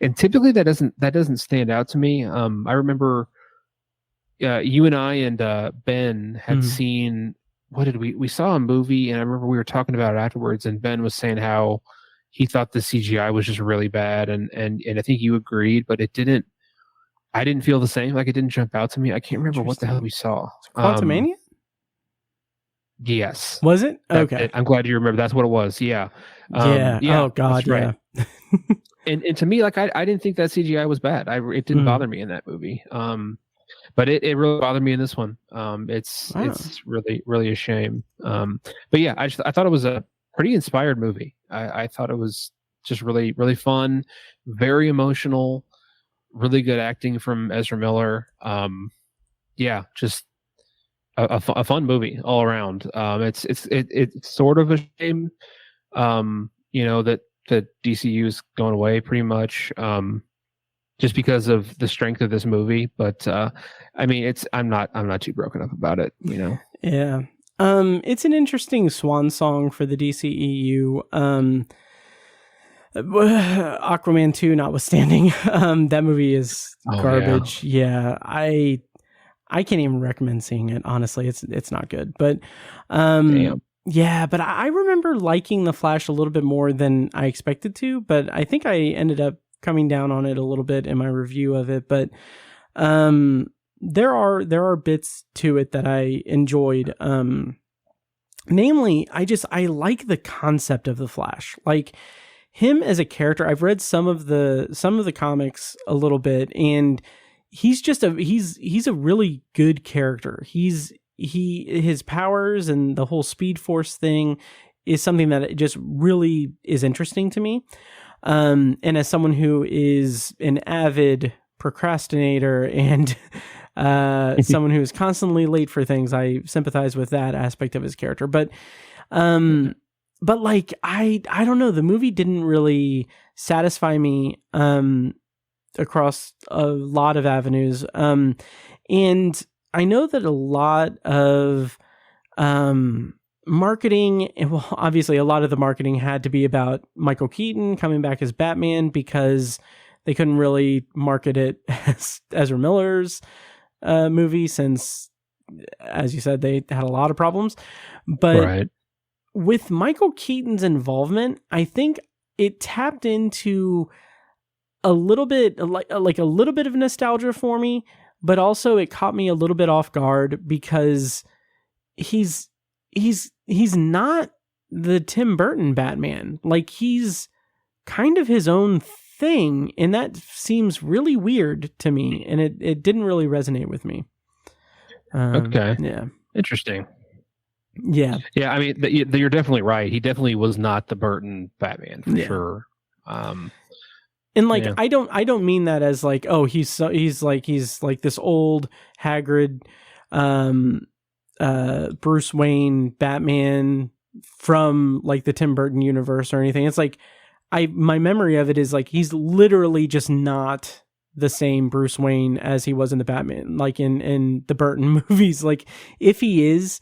And typically that doesn't stand out to me. I remember you and I and Ben had seen, what did we saw a movie, and I remember we were talking about it afterwards, and Ben was saying how he thought the CGI was just really bad, and I think you agreed, but I didn't feel the same. Like it didn't jump out to me. I can't remember what the hell we saw. Quantumania? Yes. Was it? Okay. I'm glad you remember. That's what it was. Yeah. Yeah. Oh God. Right. Yeah. And to me, like I didn't think that CGI was bad. It didn't bother me in that movie. But it really bothered me in this one. It's really, really a shame. But yeah, I thought it was a pretty inspired movie. I thought it was just really, really fun, very emotional, really good acting from Ezra Miller. Yeah, just a fun movie all around. It's sort of a shame, that DCU is going away pretty much. Just because of the strength of this movie, but I'm not too broken up about it, Yeah. It's an interesting swan song for the DCEU. Aquaman 2 notwithstanding, that movie is garbage. Yeah. I can't even recommend seeing it. Honestly, it's not good. But Damn. Yeah, but I remember liking The Flash a little bit more than I expected to. But I think I ended up coming down on it a little bit in my review of it. But there are bits to it that I enjoyed. Namely, I like the concept of the Flash, like him as a character. I've read some of the comics a little bit, and he's just he's a really good character. His powers and the whole Speed Force thing is something that just really is interesting to me. And as someone who is an avid procrastinator and someone who is constantly late for things, I sympathize with that aspect of his character. But like I don't know, the movie didn't really satisfy me across a lot of avenues. And I know that a lot of marketing, well, obviously a lot of the marketing had to be about Michael Keaton coming back as Batman because they couldn't really market it as Ezra Miller's movie since, as you said, they had a lot of problems. But with Michael Keaton's involvement, I think it tapped into a little bit like a little bit of nostalgia for me, but also it caught me a little bit off guard because he's not the Tim Burton Batman. Like, he's kind of his own thing, and that seems really weird to me, and it didn't really resonate with me. Okay. Yeah. Interesting. Yeah. Yeah, I mean, you're definitely right. He definitely was not the Burton Batman for sure. And like, I don't mean that as like, oh, he's like this old haggard Bruce Wayne Batman from like the Tim Burton universe or anything. It's like my memory of it is like he's literally just not the same Bruce Wayne as he was in the Batman, like in the Burton movies. Like, if he is,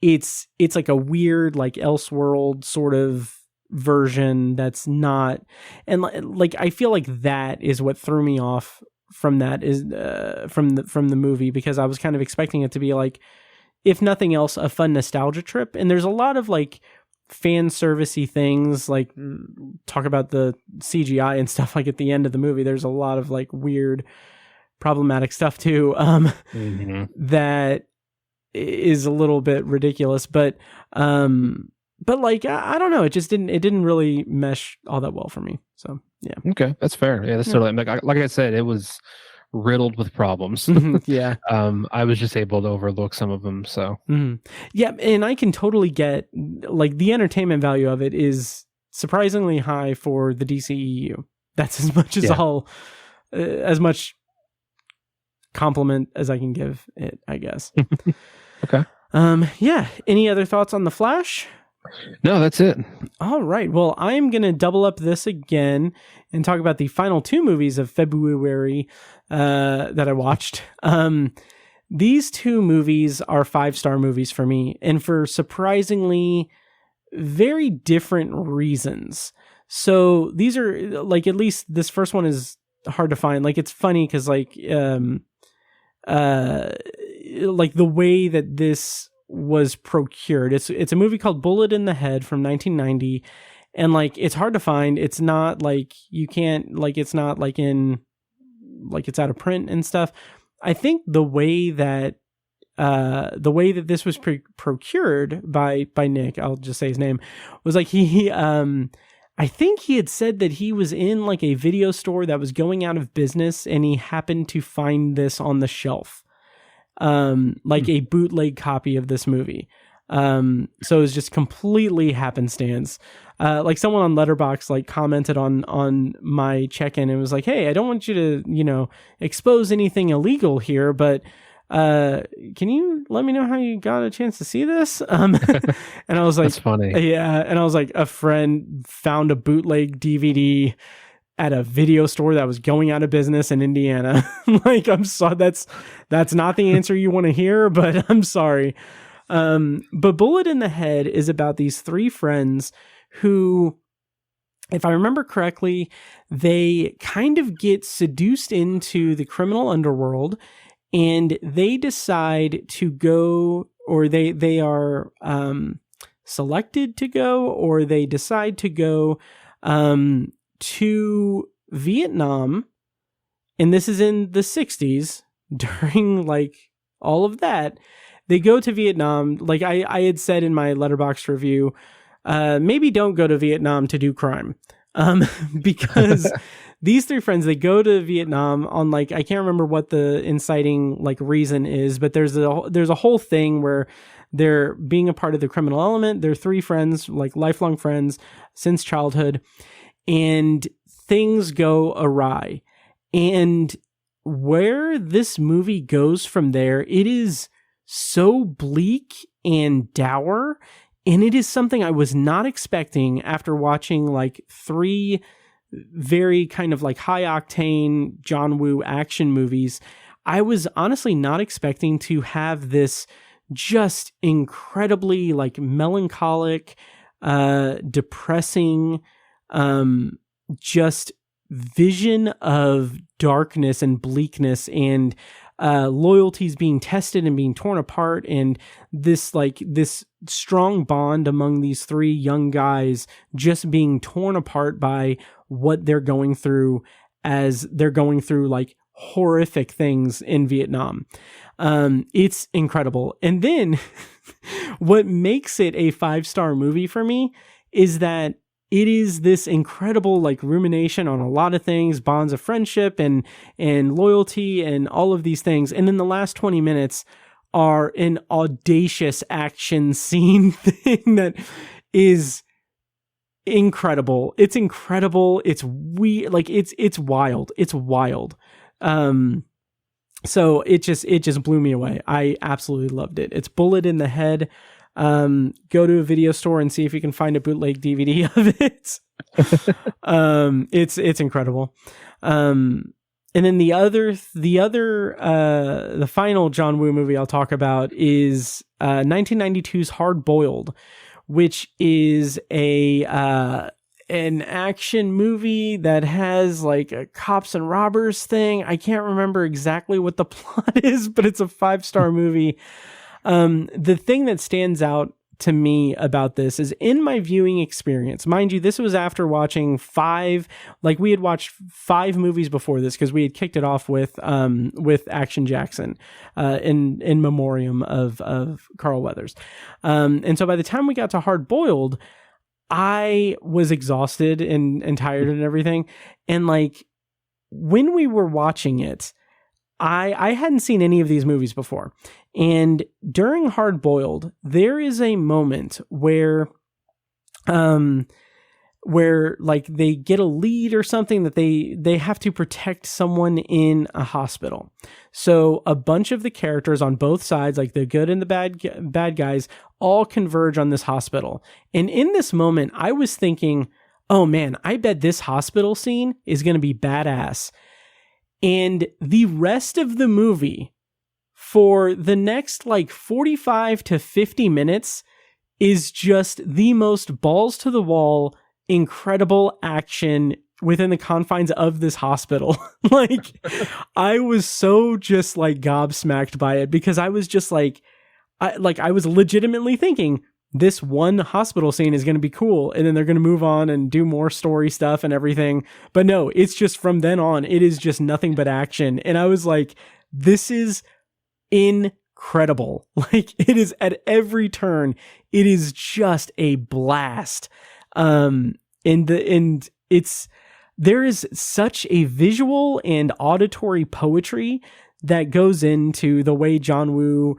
it's like a weird, like, Elseworld sort of version that's not, and like I feel like that is what threw me off from that, is from the movie, because I was kind of expecting it to be like, if nothing else, a fun nostalgia trip. And there's a lot of like fan servicey things, like talk about the CGI and stuff, like at the end of the movie there's a lot of like weird problematic stuff too, that is a little bit ridiculous, but like I don't know, it didn't really mesh all that well for me. So yeah. Okay, that's fair. Yeah, that's totally, like I said, it was riddled with problems. Yeah. I was just able to overlook some of them. So yeah, and I can totally get, like, the entertainment value of it is surprisingly high for the DCEU. That's as much as as much compliment as I can give it, I guess. Okay. Yeah. Any other thoughts on The Flash? No, that's it. All right. Well, I'm going to double up this again and talk about the final two movies of February that I watched. These two movies are 5-star movies for me, and for surprisingly very different reasons. So these are, like, at least this first one is hard to find. Like, it's funny because like the way that this was procured. It's a movie called Bullet in the Head from 1990, and like, it's hard to find. It's not like you can't, like, it's not like in, like, it's out of print and stuff. I think the way that this was procured by Nick, I'll just say his name, was like he I think he had said that he was in like a video store that was going out of business, and he happened to find this on the shelf. Like a bootleg copy of this movie. So it was just completely happenstance. Like, someone on Letterboxd like commented on my check-in and was like, "Hey, I don't want you to, expose anything illegal here, but can you let me know how you got a chance to see this?" And I was like, "That's funny." Yeah, and I was like, a friend found a bootleg DVD at a video store that was going out of business in Indiana. Like, I'm sorry, that's not the answer you want to hear, but I'm sorry. But Bullet in the Head is about these three friends who, if I remember correctly, they kind of get seduced into the criminal underworld, and they decide to go, or they are selected to go, or they decide to go to Vietnam, and this is in the 60s, during like all of that. They go to Vietnam. Like I had said in my Letterboxd review, maybe don't go to Vietnam to do crime, because these three friends, they go to Vietnam on, like, I can't remember what the inciting like reason is, but there's a whole thing where they're being a part of the criminal element. They're three friends, like lifelong friends since childhood, and things go awry. And where this movie goes from there, it is so bleak and dour, and it is something I was not expecting after watching like 3 very kind of like high octane John Woo action movies, I was honestly not expecting to have this just incredibly like melancholic, depressing, just vision of darkness and bleakness and loyalties being tested and being torn apart, and this strong bond among these three young guys just being torn apart by what they're going through as they're going through like horrific things in Vietnam. It's incredible. And then what makes it a 5-star movie for me is that it is this incredible like rumination on a lot of things, bonds of friendship and loyalty and all of these things. And then the last 20 minutes are an audacious action scene thing that is incredible. It's incredible. It's it's wild. It's wild. So it just blew me away. I absolutely loved it. It's Bullet in the Head. Go to a video store and see if you can find a bootleg DVD of it. It's incredible. And then the final John Woo movie I'll talk about is 1992's Hard Boiled, which is an action movie that has like a cops and robbers thing. I can't remember exactly what the plot is, but it's a 5-star movie. The thing that stands out to me about this is in my viewing experience, mind you, this was after watching we had watched 5 movies before this because we had kicked it off with Action Jackson, in memoriam of Carl Weathers. And so by the time we got to Hard Boiled, I was exhausted and tired and everything. And like when we were watching it, I hadn't seen any of these movies before. And during Hard Boiled, there is a moment where like they get a lead or something that they have to protect someone in a hospital. So a bunch of the characters on both sides, like the good and the bad guys, all converge on this hospital. And in this moment, I was thinking, oh man, I bet this hospital scene is going to be badass. And the rest of the movie, for the next like 45 to 50 minutes, is just the most balls to the wall, incredible action within the confines of this hospital. Like, I was so just like gobsmacked by it because I was just like, I was legitimately thinking this one hospital scene is going to be cool, and then they're going to move on and do more story stuff and everything. But no, it's just from then on, it is just nothing but action. And I was like, this is incredible. Like, it is at every turn. It is just a blast. There is such a visual and auditory poetry that goes into the way John Woo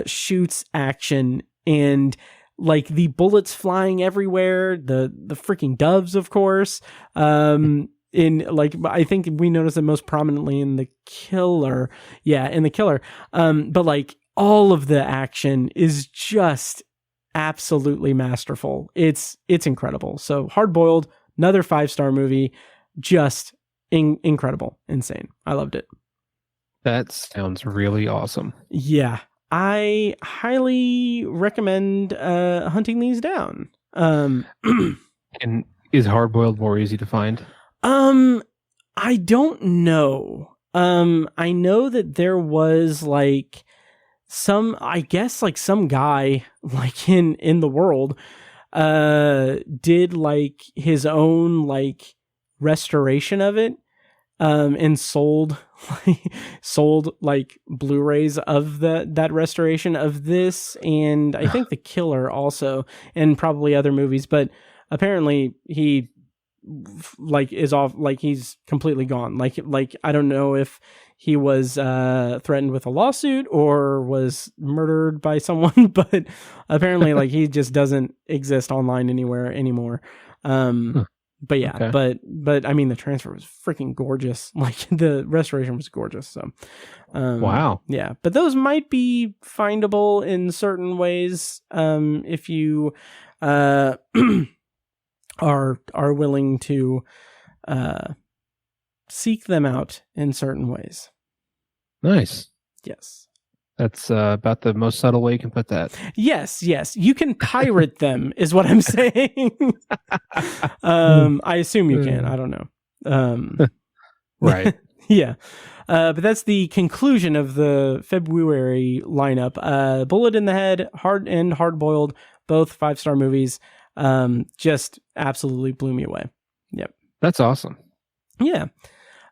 shoots action, and like the bullets flying everywhere, the freaking doves, of course. In like, I think we noticed it most prominently in The Killer. Yeah, in The Killer. But like all of the action is just absolutely masterful. It's incredible. So Hard Boiled, another 5-star movie, just incredible, insane. I loved it. That sounds really awesome. Yeah. I highly recommend hunting these down. And is Hard Boiled more easy to find? I don't know. I know that there was like some guy like in the world did like his own like restoration of it, and sold like Blu-rays of that restoration of this, and I think The Killer also, and probably other movies. But apparently he like is off, like he's completely gone. Like I don't know if he was threatened with a lawsuit or was murdered by someone, but apparently like he just doesn't exist online anywhere anymore. But yeah, okay. but I mean, the transfer was freaking gorgeous. Like the restoration was gorgeous. So, wow. Yeah, but those might be findable in certain ways. If you, are willing to, seek them out in certain ways. Nice. Yes. That's about the most subtle way you can put that. Yes. You can pirate them, is what I'm saying. I assume you can. I don't know. Right. Yeah. But that's the conclusion of the February lineup. Bullet in the Head, Hard and Hard Boiled, both 5-star movies. Just absolutely blew me away. Yep. That's awesome. Yeah.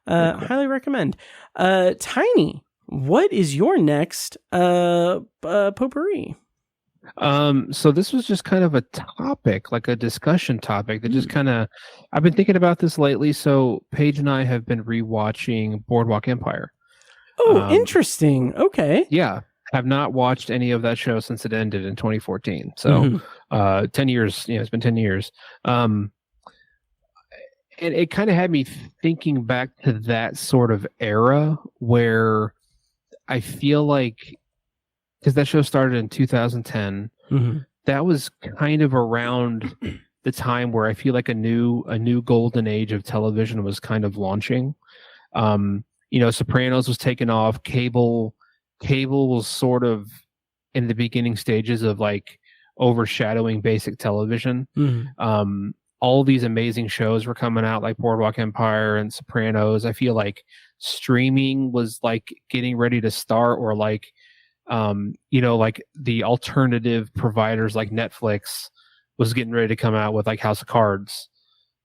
Highly recommend. Tiny, what is your next potpourri? So this was just kind of a topic, like a discussion topic that just kind of, I've been thinking about this lately. So Paige and I have been rewatching Boardwalk Empire. Oh, interesting. Okay. Yeah. Have not watched any of that show since it ended in 2014. So 10 years, it's been 10 years. And it kind of had me thinking back to that sort of era where I feel like, because that show started in 2010, that was kind of around the time where I feel like a new golden age of television was kind of launching. Sopranos was taking off. Cable was sort of in the beginning stages of like overshadowing basic television. All these amazing shows were coming out, like Boardwalk Empire and Sopranos. I feel like streaming was like getting ready to start, or like, like the alternative providers like Netflix was getting ready to come out with like House of Cards.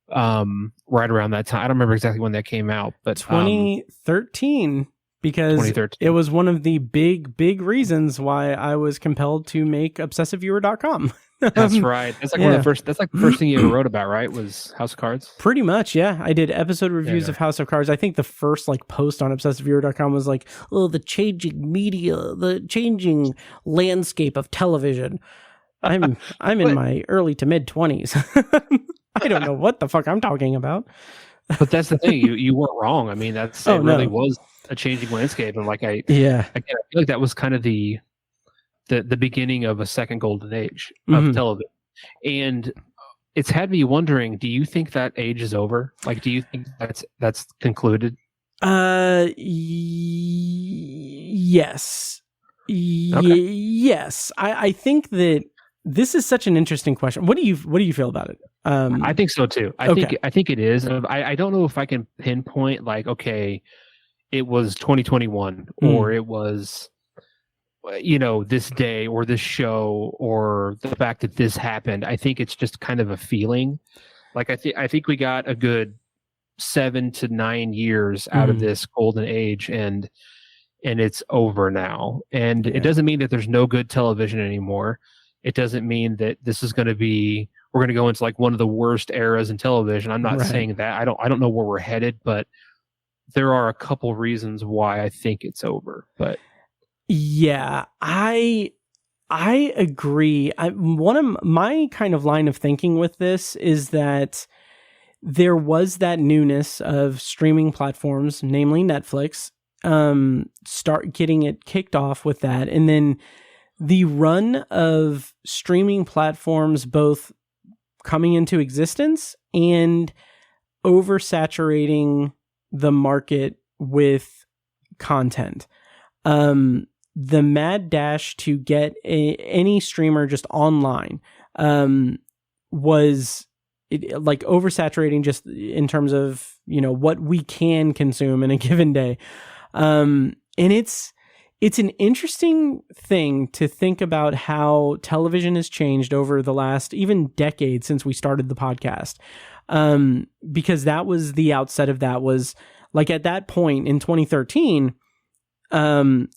Right around that time. I don't remember exactly when that came out, but 2013. Because it was one of the big reasons why I was compelled to make obsessiveviewer.com. That's right. That's like one of the first. That's like the first thing you ever wrote about, right? Was House of Cards. Pretty much, yeah. I did episode reviews of House of Cards. I think the first like post on obsessiveviewer.com was like, "Oh, the changing media, the changing landscape of television." I'm in my early to mid 20s. I don't know what the fuck I'm talking about. But that's the thing. You weren't wrong. I mean, it really was a changing landscape, and like I feel like that was kind of the beginning of a second golden age of television, and it's had me wondering: do you think that age is over? Like, do you think that's concluded? Yes, yes. I think that this is such an interesting question. What do you feel about it? I think so too. I think it is. I don't know if I can pinpoint like, okay, it was 2021 or it was, this day or this show or the fact that this happened. I think it's just kind of a feeling. Like I think we got a good 7 to 9 years out of this golden age, and it's over now. And it doesn't mean that there's no good television anymore. It doesn't mean that this is going to be, we're going to go into like one of the worst eras in television. I'm not saying that. I don't know where we're headed, but there are a couple reasons why I think it's over. But yeah, I agree. One of my kind of line of thinking with this is that there was that newness of streaming platforms, namely Netflix, start getting it kicked off with that. And then the run of streaming platforms both coming into existence and oversaturating the market with content. The mad dash to get any streamer just online was like oversaturating just in terms of, what we can consume in a given day. And it's an interesting thing to think about how television has changed over the last even decade since we started the podcast. Because that was the outset of that was like at that point in 2013, original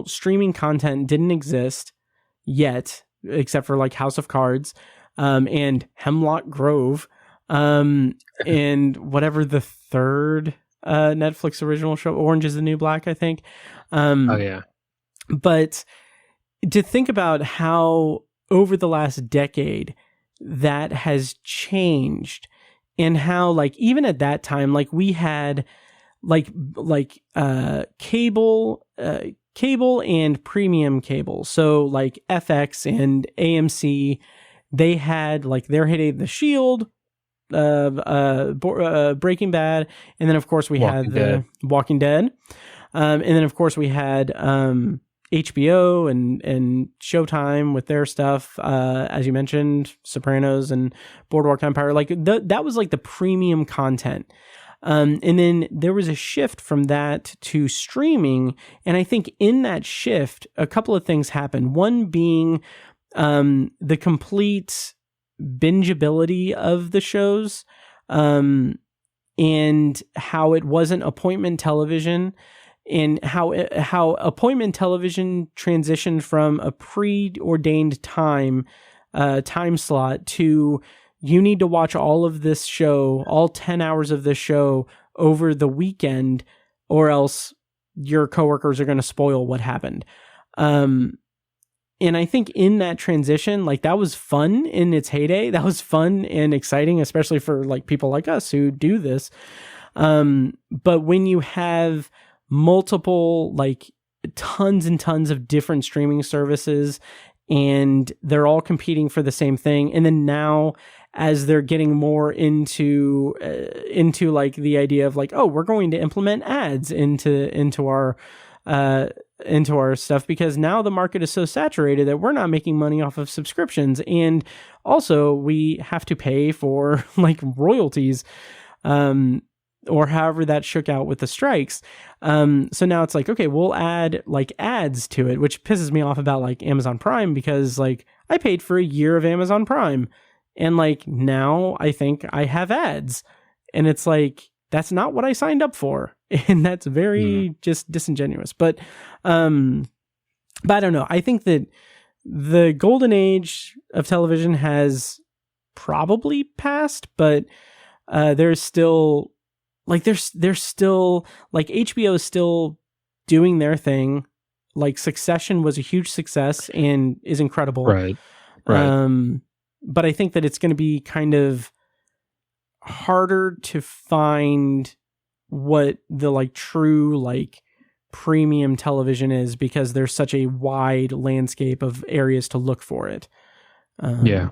streaming content didn't exist yet, except for like House of Cards, and Hemlock Grove, and whatever the third Netflix original show, Orange is the New Black, I think. But to think about how over the last decade that has changed, and how like even at that time, like we had cable and premium cable. So like FX and AMC, they had like their heyday, The Shield, Breaking Bad, and then of course we had the Walking Dead, and then of course we had HBO and Showtime with their stuff, as you mentioned, Sopranos and Boardwalk Empire. Like that was like the premium content. And then there was a shift from that to streaming. And I think in that shift, a couple of things happened. One being the complete bingeability of the shows, and how it wasn't appointment television, and how appointment television transitioned from a preordained time slot to, you need to watch all of this show, all 10 hours of this show over the weekend, or else your coworkers are going to spoil what happened. And I think in that transition, like, that was fun in its heyday. That was fun and exciting, especially for like people like us who do this. But when you have multiple, like, tons and tons of different streaming services, and they're all competing for the same thing, and then now, as they're getting more into like the idea of like, oh, we're going to implement ads into our stuff, because now the market is so saturated that we're not making money off of subscriptions, and also we have to pay for like royalties, or however that shook out with the strikes. So now it's like, okay, we'll add like ads to it, which pisses me off about like Amazon Prime, because like I paid for a year of Amazon Prime, and like now I think I have ads, and it's like, that's not what I signed up for. And that's very just disingenuous. But I don't know. I think that the golden age of television has probably passed, but there's still like, there's still like, HBO is still doing their thing. Like Succession was a huge success and is incredible. Right. But I think that it's going to be kind of harder to find what the like true like premium television is, because there's such a wide landscape of areas to look for it. Yeah.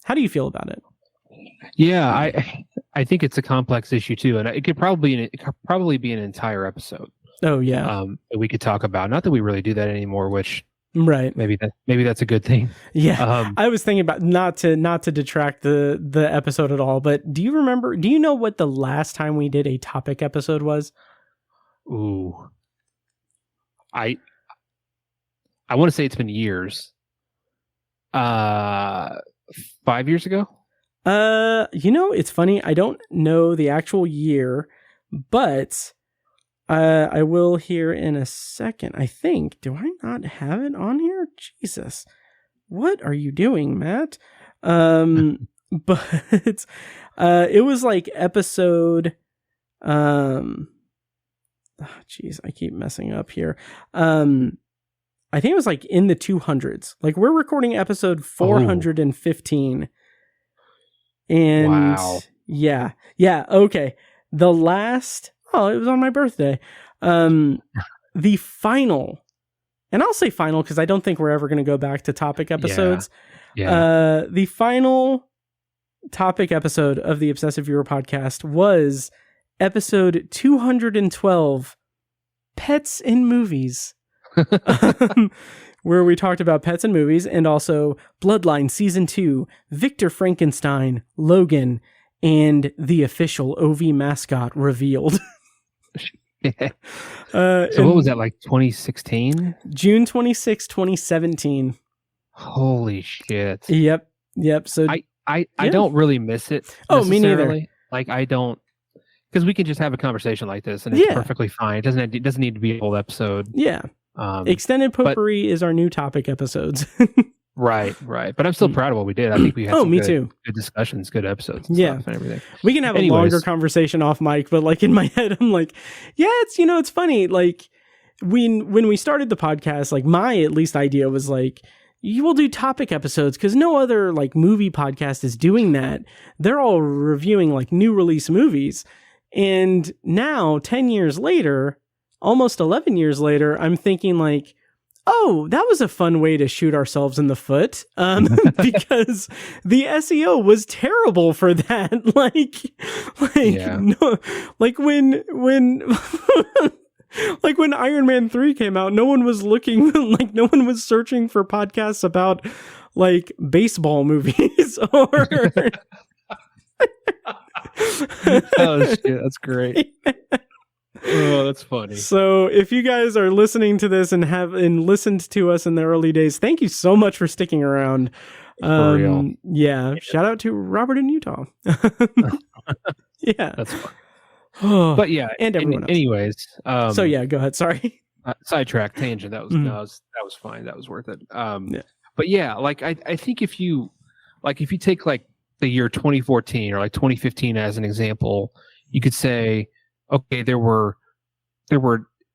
How do you feel about it? Yeah, I think it's a complex issue too, and it could probably be an entire episode. Oh yeah. That we could talk about. Not that we really do that anymore, which right. Maybe that's a good thing. Yeah. I was thinking about not to detract the episode at all, but do you know what the last time we did a topic episode was? Ooh. I want to say it's been years. 5 years ago? It's funny. I don't know the actual year, but I will here in a second. I think. Do I not have it on here? Jesus. What are you doing, Matt? But it was like episode jeez, I keep messing up here. I think it was like in the 200s. Like, we're recording episode 415. And wow. Yeah, okay. The last, it was on my birthday. The final, and I'll say final because I don't think we're ever going to go back to topic episodes. Yeah. The final topic episode of the Obsessive Viewer podcast was episode 212, Pets in Movies, where we talked about pets and movies, and also Bloodline Season 2, Victor Frankenstein, Logan, and the official OV mascot revealed. So what was that, like 2016? June 26, 2017. Holy shit. Yep. So I don't really miss it. Oh, me neither. Like, I don't, because we can just have a conversation like this and it's perfectly fine. It doesn't need to be a whole episode. Yeah. Extended Potpourri is our new topic episodes. Right. But I'm still proud of what we did. I think we had too. Good discussions, good episodes, and stuff and everything. We can have a longer conversation off mic, but like in my head, I'm like, yeah, it's funny. Like when we started the podcast, like my at least idea was like, you will do topic episodes because no other like movie podcast is doing that. They're all reviewing like new release movies. And now 10 years later, almost 11 years later, I'm thinking like, oh, that was a fun way to shoot ourselves in the foot, because the SEO was terrible for that. No, like when like when Iron Man 3 came out, no one was looking, like no one was searching for podcasts about like baseball movies or. Oh shit, that's great. Oh, that's funny. So if you guys are listening to this and listened to us in the early days, thank you so much for sticking around. For real. Yeah. Shout out to Robert in Utah. Yeah. That's fun. But yeah, and everyone else. Anyways. So yeah, go ahead. Sorry. Sidetrack tangent. That was fine. That was worth it. But yeah, like I think if you take like the year 2014 or like 2015 as an example, you could say, okay, there were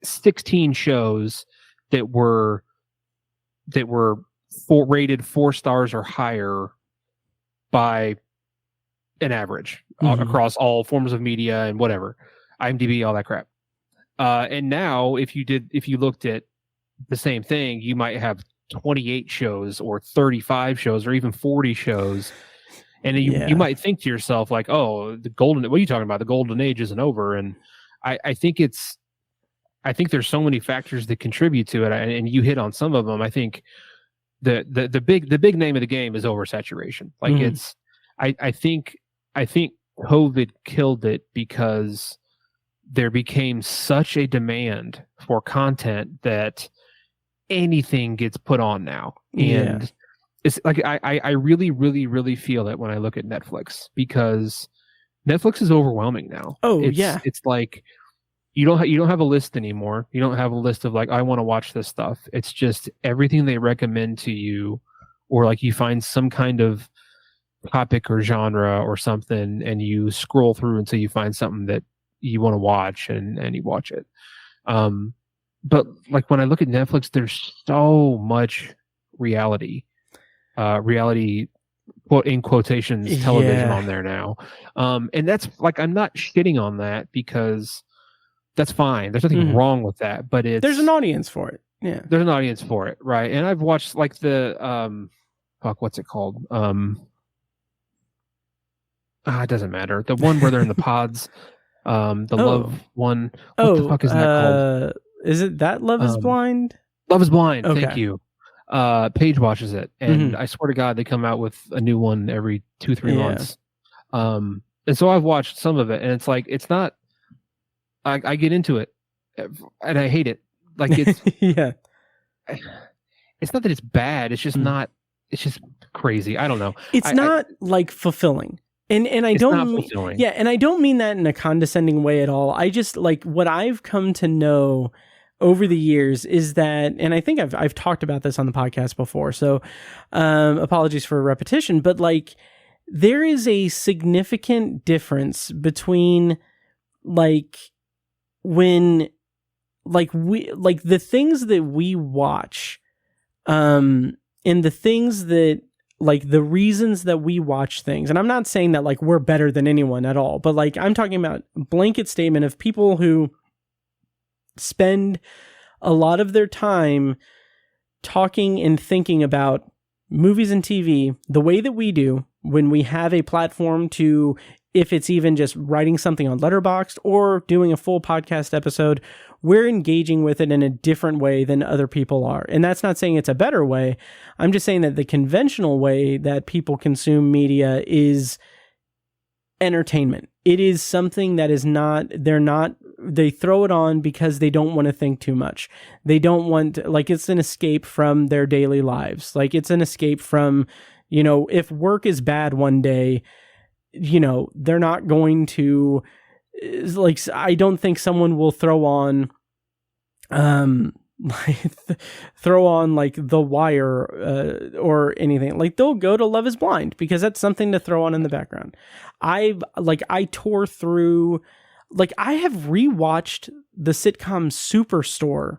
16 shows that were rated 4 stars or higher by an average across all forms of media and whatever, IMDb, all that crap. And now, if you looked at the same thing, you might have 28 shows or 35 shows or even 40 shows. And you might think to yourself, like, oh, what are you talking about? The golden age isn't over. And I think there's so many factors that contribute to it. And you hit on some of them. I think the big name of the game is oversaturation. Like I think COVID killed it because there became such a demand for content that anything gets put on now. And it's like I really, really, really feel it when I look at Netflix, because Netflix is overwhelming now. It's like you don't have a list anymore. You don't have a list of like, I want to watch this stuff. It's just everything they recommend to you, or like you find some kind of topic or genre or something, and you scroll through until you find something that you want to watch, and you watch it. But like when I look at Netflix, there's so much reality quote in quotations television on there now. And that's like, I'm not shitting on that, because that's fine. There's nothing wrong with that, but there's an audience for it. Yeah. There's an audience for it. Right. And I've watched like the, what's it called? It doesn't matter. The one where they're in the pods, love one. What the fuck is that called? Is it that Love is Blind? Love is Blind. Okay. Thank you. Paige watches it, and I swear to God, they come out with a new one every 2-3 months. And so I've watched some of it, and it's like, it's not, I get into it and I hate it. Like it's, it's not that it's bad. It's just not, it's just crazy. I don't know. It's not like fulfilling. And I don't, and I don't mean that in a condescending way at all. I just like what I've come to know over the years is that, and I think I've talked about this on the podcast before, so apologies for repetition, but like there is a significant difference between like when like we like the things that we watch and the things that like the reasons that we watch things. And I'm not saying that like we're better than anyone at all, but like I'm talking about blanket statement of people who spend a lot of their time talking and thinking about movies and TV the way that we do when we have a platform to, if it's even just writing something on Letterboxd or doing a full podcast episode, we're engaging with it in a different way than other people are. And that's not saying it's a better way. I'm just saying that the conventional way that people consume media is entertainment. It is something that is not, they throw it on because they don't want to think too much. They don't want, like, it's an escape from their daily lives. Like, it's an escape from, you know, if work is bad one day, you know, they're not going to, like, I don't think someone will throw on, like The Wire or anything. Like, they'll go to Love is Blind because that's something to throw on in the background. I tore through, like, I have rewatched the sitcom Superstore.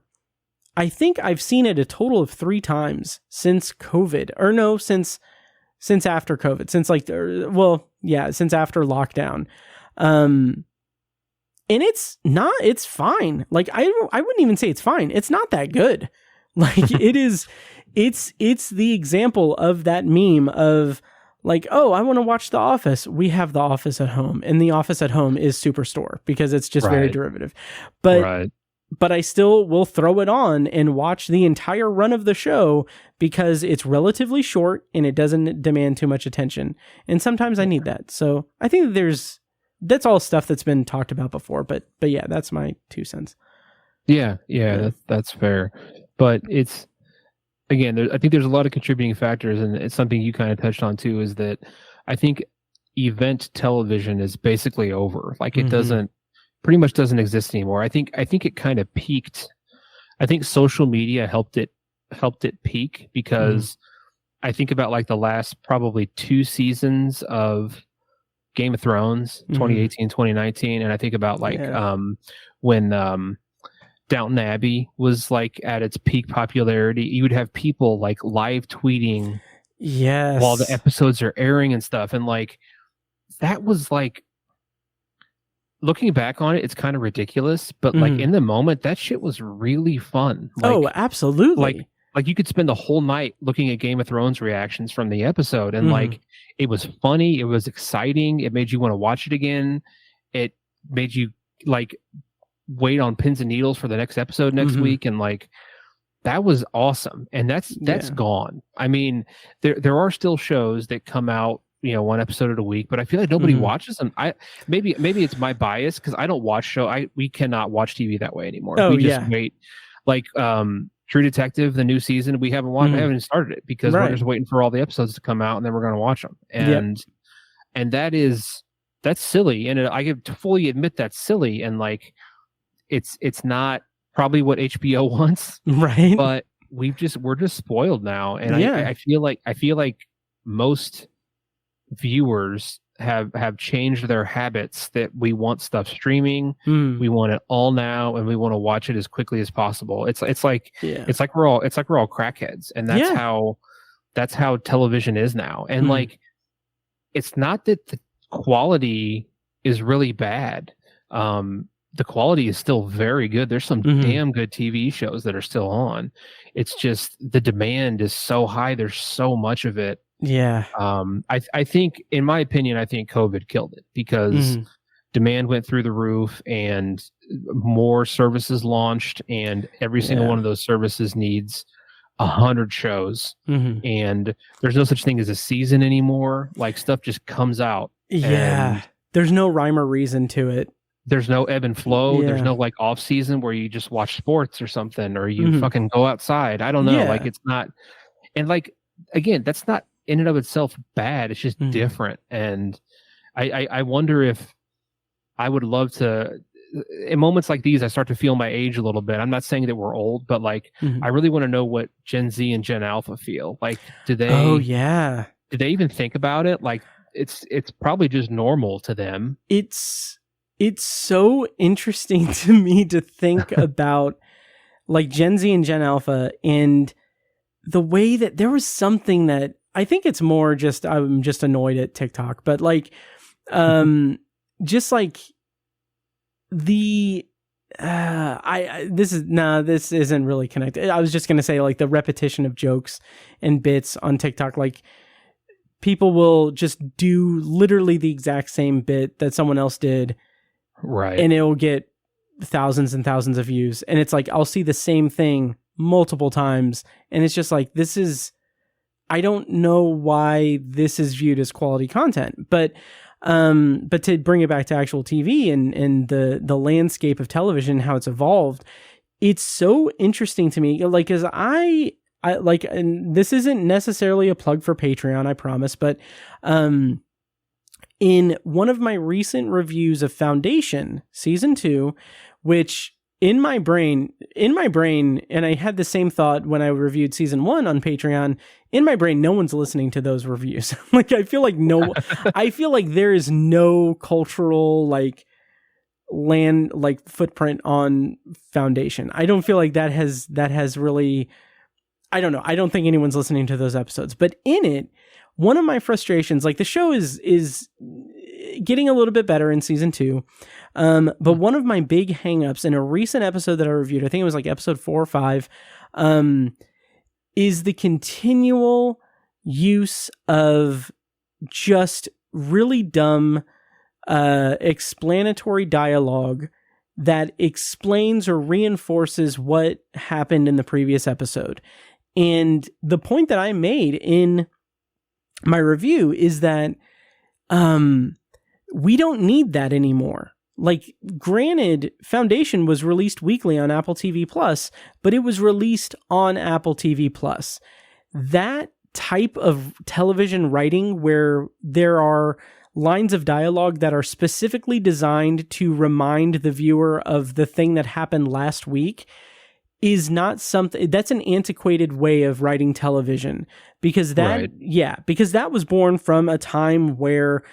I think I've seen it a total of 3 times since COVID, or no, since after COVID, since since after lockdown. And it's fine. Like, I wouldn't even say it's fine. It's not that good. Like it's the example of that meme of like, oh, I want to watch The Office. We have The Office at home, and The Office at home is Superstore because it's just very derivative. But I still will throw it on and watch the entire run of the show because it's relatively short and it doesn't demand too much attention. And sometimes I need that. So I think that's all stuff that's been talked about before. But yeah, that's my 2 cents. Yeah, that's fair. But it's, again, I think there's a lot of contributing factors, and it's something you kind of touched on too, is that I think event television is basically over. Like it pretty much doesn't exist anymore. I think it kind of peaked. I think social media helped it peak because I think about like the last probably 2 seasons of Game of Thrones, 2018, 2019, and I think about like when Downton Abbey was like at its peak popularity, you would have people like live tweeting while the episodes are airing and stuff, and like that was like, looking back on it, it's kind of ridiculous, but like in the moment, that shit was really fun. Like, absolutely. Like you could spend the whole night looking at Game of Thrones reactions from the episode, and like it was funny, it was exciting, it made you want to watch it again. It made you like wait on pins and needles for the next episode next week, and like that was awesome. And that's gone. I mean, there are still shows that come out, you know, 1 episode a week, but I feel like nobody watches them. Maybe it's my bias because I don't watch we cannot watch TV that way anymore. We just wait. Like True Detective, the new season, we haven't watched, I haven't started it because we're just waiting for all the episodes to come out, and then we're going to watch them. And that's silly, and I can fully admit that's silly, and like it's not probably what HBO wants, right? But we're just spoiled now, and I feel like most viewers have changed their habits, that we want stuff streaming, we want it all now, and we want to watch it as quickly as possible. It's like we're all crackheads, and that's how television is now. And like, it's not that the quality is really bad. The quality is still very good. There's some damn good TV shows that are still on. It's just the demand is so high. There's so much of it. Yeah. I think, in my opinion, I think COVID killed it because demand went through the roof and more services launched, and every single one of those services needs 100 shows, and there's no such thing as a season anymore. Like, stuff just comes out. Yeah. There's no rhyme or reason to it. There's no ebb and flow. There's no like off season where you just watch sports or something, or you fucking go outside. I don't know. Like, it's not, and like, again, that's not in and of itself bad. It's just different. And I wonder if I would love to, in moments like these, I start to feel my age a little bit. I'm not saying that we're old, but like, I really want to know what Gen Z and Gen Alpha feel. Like, do they even think about it? Like, it's probably just normal to them. It's so interesting to me to think about like Gen Z and Gen Alpha, and the way that there was something that I think it's more just, I'm just annoyed at TikTok, but like, just like the, this isn't really connected. I was just going to say like the repetition of jokes and bits on TikTok. Like, people will just do literally the exact same bit that someone else did. Right. And it'll get thousands and thousands of views. And it's like, I'll see the same thing multiple times. And it's just like, I don't know why this is viewed as quality content, but to bring it back to actual TV and the landscape of television, how it's evolved, it's so interesting to me. Like, as I like, and this isn't necessarily a plug for Patreon, I promise, but, in one of my recent reviews of Foundation season 2, which in my brain, and I had the same thought when I reviewed season 1 on Patreon, in my brain, no one's listening to those reviews. Like, I feel like there is no cultural, like, land, like, footprint on Foundation. I don't feel like that has really, I don't know. I don't think anyone's listening to those episodes, but in it, one of my frustrations, like, the show is getting a little bit better in season 2. But one of my big hangups in a recent episode that I reviewed, I think it was like episode 4 or 5, is the continual use of just really dumb explanatory dialogue that explains or reinforces what happened in the previous episode. And the point that I made in my review is that we don't need that anymore. Like, granted, Foundation was released weekly on Apple TV Plus, but it was released on Apple TV Plus. That type of television writing where there are lines of dialogue that are specifically designed to remind the viewer of the thing that happened last week is not something that's an antiquated way of writing television, because that, because that was born from a time where,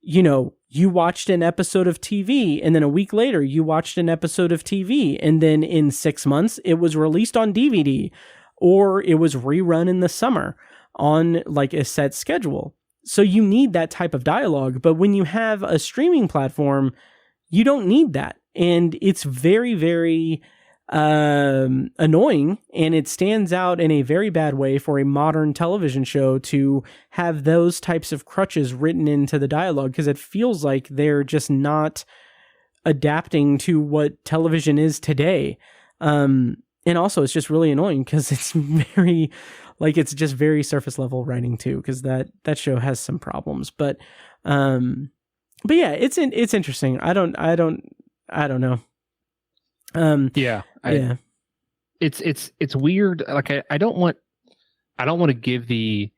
you know, you watched an episode of TV and then a week later you watched an episode of TV, and then in 6 months it was released on DVD or it was rerun in the summer on like a set schedule. So you need that type of dialogue, but when you have a streaming platform, you don't need that. And it's very, very annoying, and it stands out in a very bad way for a modern television show to have those types of crutches written into the dialogue, because it feels like they're just not adapting to what television is today. And also it's just really annoying because it's very, like, it's just very surface level writing too, because that show has some problems. But yeah, it's interesting. I don't know. It's weird. Like, I don't want to give the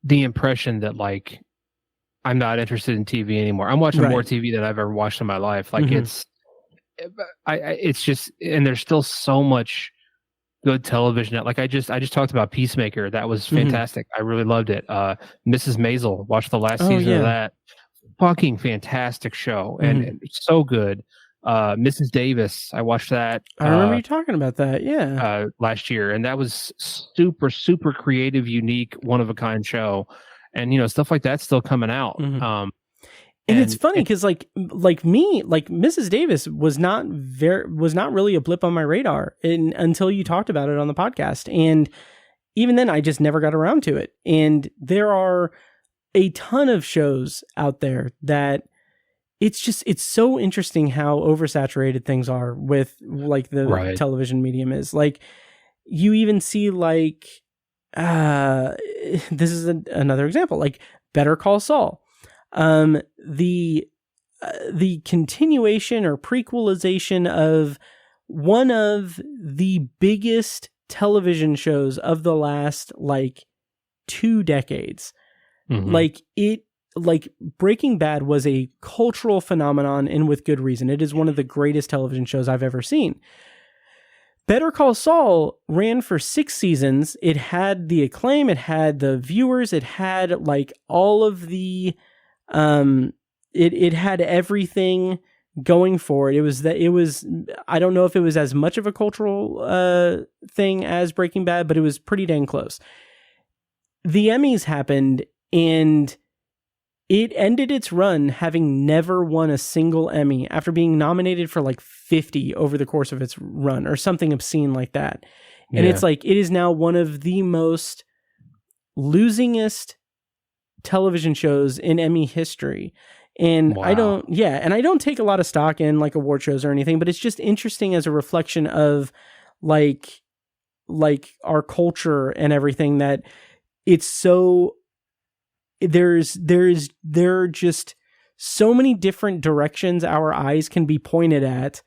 impression that, like, I'm not interested in TV anymore. I'm watching more TV than I've ever watched in my life. Like, it's just, and there's still so much good television. Like, I just talked about Peacemaker. That was fantastic. I really loved it. Mrs. Maisel, watched the last season of that. Fucking fantastic show, and so good. Mrs. Davis, I watched that. I remember you talking about that. Yeah, last year, and that was super, super creative, unique, one of a kind show. And you know, stuff like that's still coming out. And it's funny because like Mrs. Davis was not really a blip on my radar until you talked about it on the podcast, and even then I just never got around to it. And there are a ton of shows out there that it's so interesting how oversaturated things are with, like, the television medium is. Like, you even see, like, this is another example, like Better Call Saul. The continuation or prequelization of one of the biggest television shows of the last, like, 2 decades. Like Breaking Bad was a cultural phenomenon, and with good reason. It is one of the greatest television shows I've ever seen. Better Call Saul ran for 6 seasons. It had the acclaim, it had the viewers, it had, like, all of the it had everything going for it. It was I don't know if it was as much of a cultural thing as Breaking Bad, but it was pretty dang close. The Emmys happened, and it ended its run having never won a single Emmy after being nominated for like 50 over the course of its run, or something obscene like that. And it's like, it is now one of the most losingest television shows in Emmy history. And I don't take a lot of stock in, like, award shows or anything, but it's just interesting as a reflection of like our culture and everything, that it's so, there are just so many different directions our eyes can be pointed at.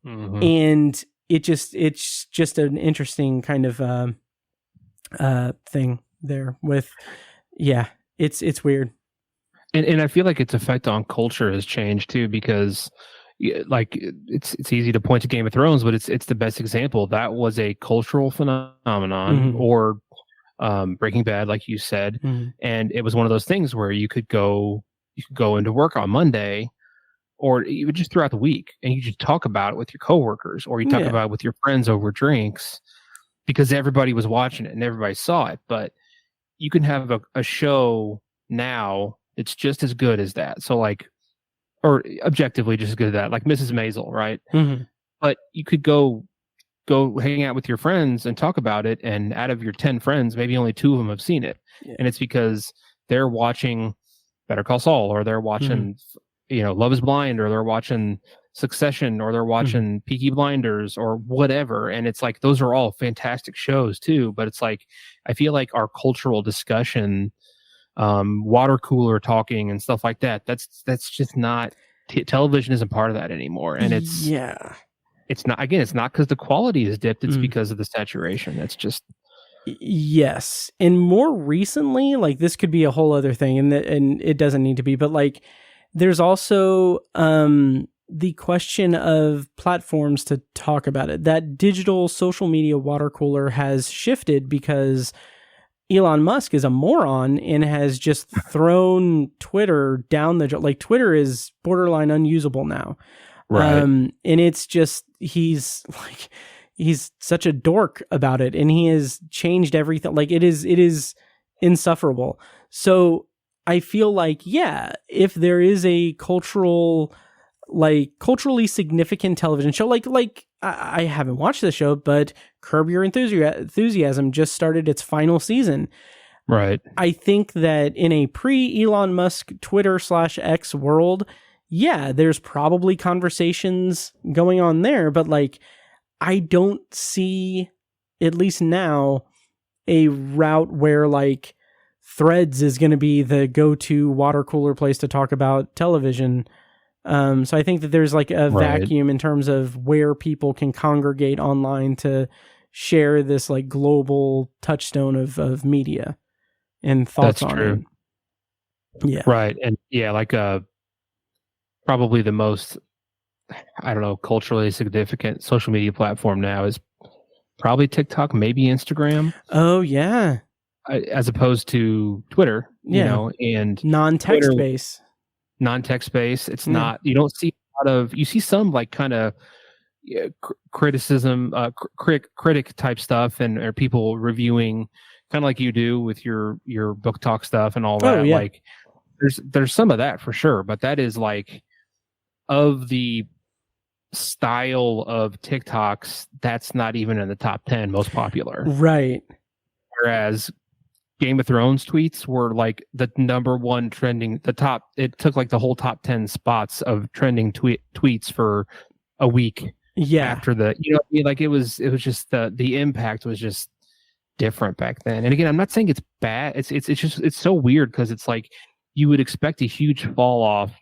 And it's just an interesting kind of thing there with, it's weird. And I feel like its effect on culture has changed too, because, like, it's easy to point to Game of Thrones, but it's the best example. That was a cultural phenomenon, or Breaking Bad, like you said, and it was one of those things where you could go into work on Monday, or even just throughout the week, and you just talk about it with your coworkers, or you talk about it with your friends over drinks, because everybody was watching it and everybody saw it. But you can have a show now it's just as good as that. So, like, or objectively just as good as that, like Mrs. Maisel, right? But you could go go hang out with your friends and talk about it, and out of your 10 friends, maybe only 2 of them have seen it. Yeah. And it's because they're watching Better Call Saul, or they're watching Love is Blind, or they're watching Succession, or they're watching Peaky Blinders, or whatever. And it's like, those are all fantastic shows too, but it's like, I feel like our cultural discussion, water cooler talking and stuff like that, that's just not television isn't part of that anymore. And it's not, again, it's not because the quality is dipped, it's because of the saturation. It's just, yes. And more recently, like, this could be a whole other thing, and it doesn't need to be, but like, there's also the question of platforms to talk about it. That digital social media water cooler has shifted because Elon Musk is a moron and has just thrown Twitter down like, Twitter is borderline unusable now. Right. And it's just, he's such a dork about it, and he has changed everything. Like, it is insufferable. So I feel like, if there is a culturally significant television show, like I haven't watched the show, but Curb Your Enthusiasm just started its final season. Right. I think that in a pre-Elon Musk Twitter/X world, there's probably conversations going on there, but like, I don't see, at least now, a route where like Threads is going to be the go-to water cooler place to talk about television. So I think that there's like a vacuum in terms of where people can congregate online to share this like global touchstone of media and thoughts on it. Yeah. Right. And like probably the most, I don't know, culturally significant social media platform now is probably TikTok, maybe Instagram. Oh yeah. As opposed to Twitter, and non-text based. Non-text based. It's not, you don't see a lot of, you see some like kind of criticism, critic type stuff, and or people reviewing kind of like you do with your book talk stuff and all that. Oh, yeah. Like there's some of that for sure, but that is like, of the style of TikToks, that's not even in the top 10 most popular. Right. Whereas Game of Thrones tweets were like the number one trending, it took like the whole top 10 spots of trending tweets for a week. Yeah. After like it was just the impact was just different back then. And again, I'm not saying it's bad. It's just, it's so weird because it's like you would expect a huge fall off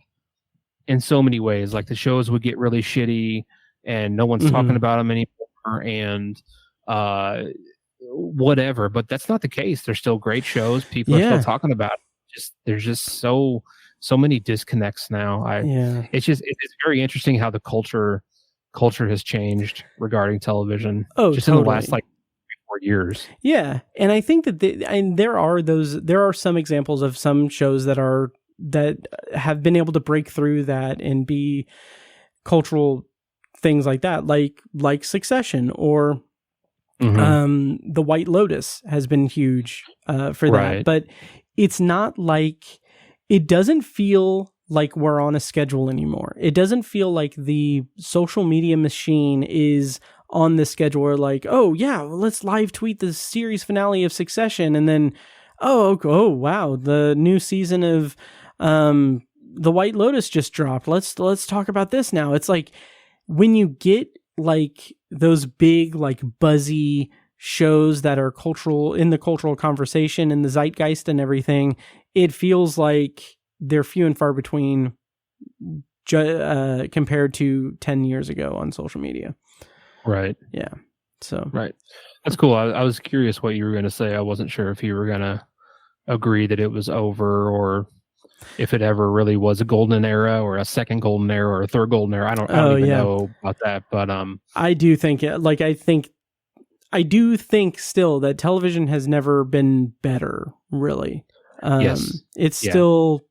in so many ways. Like the shows would get really shitty and no one's talking about them anymore, and whatever, but that's not the case. They're still great shows. People are still talking about it. There's just so many disconnects now. It's very interesting how the culture has changed regarding television. Oh, just totally. in the last like 3-4 years. Yeah, and I think that there are some examples of some shows that have been able to break through that and be cultural things like that, like Succession, or The White Lotus has been huge for that. But it's not like, it doesn't feel like we're on a schedule anymore. It doesn't feel like the social media machine is on the schedule where like, oh yeah, well, let's live tweet the series finale of Succession, and then oh wow, the new season of The White Lotus just dropped. Let's talk about this now. It's like when you get like those big like buzzy shows that are in the cultural conversation and the zeitgeist and everything, it feels like they're few and far between compared to 10 years ago on social media. Right. Yeah. So. Right. That's cool. I was curious what you were going to say. I wasn't sure if you were going to agree that it was over, or if it ever really was a golden era, or a second golden era, or a third golden era. I don't even know about that, but I do think I do think still that television has never been better, really. Yes. It's still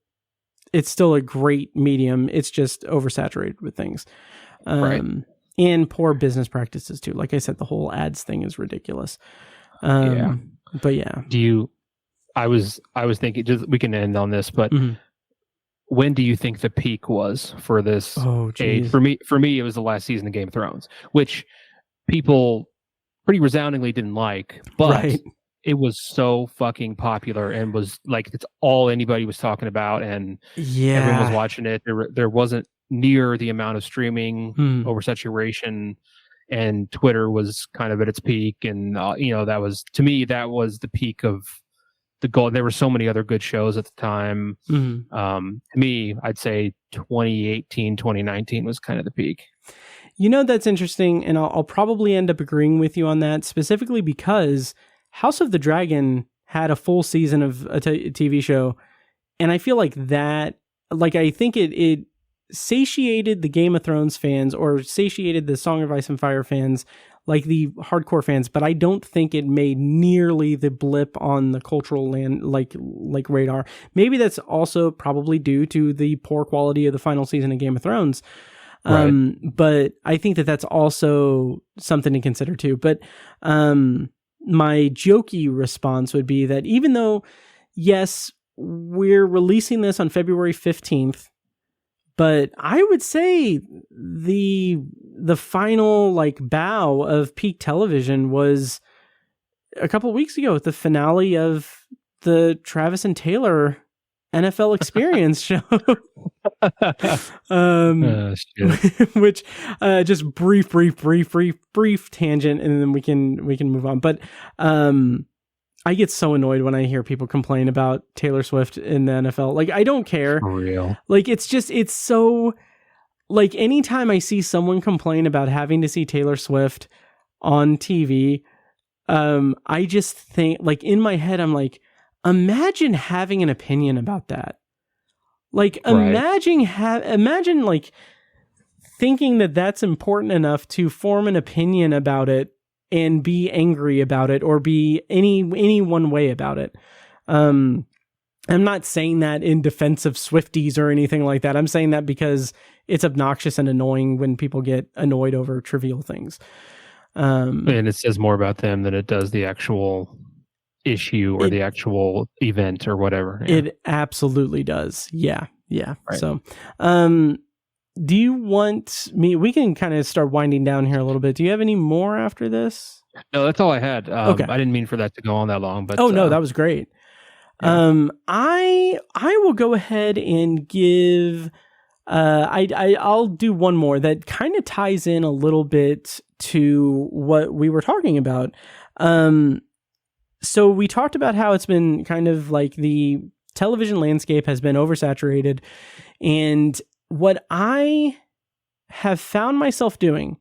a great medium. It's just oversaturated with things. Right. And poor business practices too. Like I said, the whole ads thing is ridiculous. But yeah. I was thinking, just, we can end on this, but when do you think the peak was for this age? For me, it was the last season of Game of Thrones, which people pretty resoundingly didn't like, but Right. it was so fucking popular and was like it's all anybody was talking about, and everyone was watching it. There wasn't near the amount of streaming oversaturation, and Twitter was kind of at its peak, and that was, to me, that was the peak of the goal. There were so many other good shows at the time. To me, I'd say 2018, 2019 was kind of the peak. That's interesting, and I'll probably end up agreeing with you on that, specifically because House of the Dragon had a full season of a TV show, and I feel like that, I think it satiated the Game of Thrones fans, or satiated the Song of Ice and Fire fans, like the hardcore fans, but I don't think it made nearly the blip on the cultural land like radar. Maybe that's also probably due to the poor quality of the final season of Game of Thrones. Right. But I think that that's also something to consider too. But my jokey response would be that even though, yes, we're releasing this on February 15th, but I would say the final bow of peak television was a couple weeks ago with the finale of the Travis and Taylor NFL Experience show. Which just brief tangent, and then we can move on. But I get so annoyed when I hear people complain about Taylor Swift in the NFL. I don't care. For real. It's so, anytime I see someone complain about having to see Taylor Swift on TV, I just think, in my head, I'm like, imagine having an opinion about that. Imagine thinking that that's important enough to form an opinion about it and be angry about it, or be any one way about it. I'm not saying that in defense of Swifties or anything like that. I'm saying that because it's obnoxious and annoying when people get annoyed over trivial things. And it says more about them than it does the actual issue or the actual event or whatever. Yeah. It absolutely does. Yeah. Right. So, do you want me? We can kind of start winding down here a little bit. Do you have any more after this? No, that's all I had. Okay. I didn't mean for that to go on that long, but no, that was great. Yeah. I will go ahead and give. I'll do one more that kind of ties in a little bit to what we were talking about. So we talked about how it's been kind of the television landscape has been oversaturated, and what I have found myself doing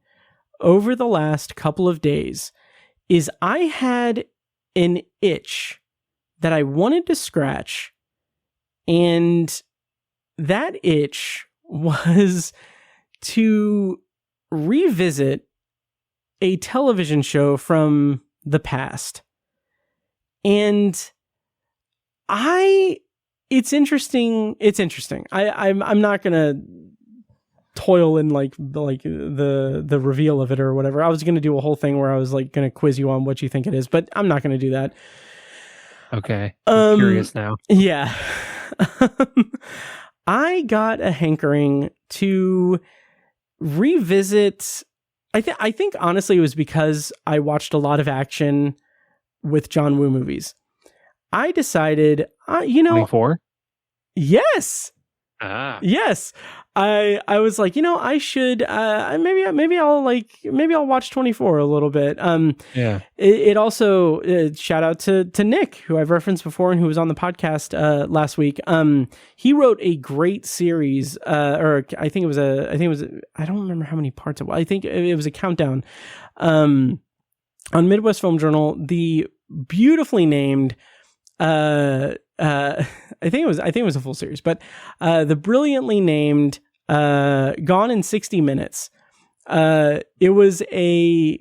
over the last couple of days is I had an itch that I wanted to scratch, and that itch was to revisit a television show from the past. And it's interesting. I'm not gonna toil in the reveal of it or whatever. I was gonna do a whole thing where I was gonna quiz you on what you think it is, but I'm not gonna do that. Okay. I'm curious now. Yeah. I got a hankering to revisit. I think honestly it was because I watched a lot of action with John Woo movies. I decided, 24? Yes. Yes. I was like, I should maybe I'll watch 24 a little bit. Yeah. It also shout out to Nick, who I've referenced before and who was on the podcast last week. He wrote a great series, or I think it was I don't remember how many parts it was. I think it was a countdown on Midwest Film Journal. The beautifully named I think it was a full series, but the brilliantly named Gone in 60 Minutes. It was a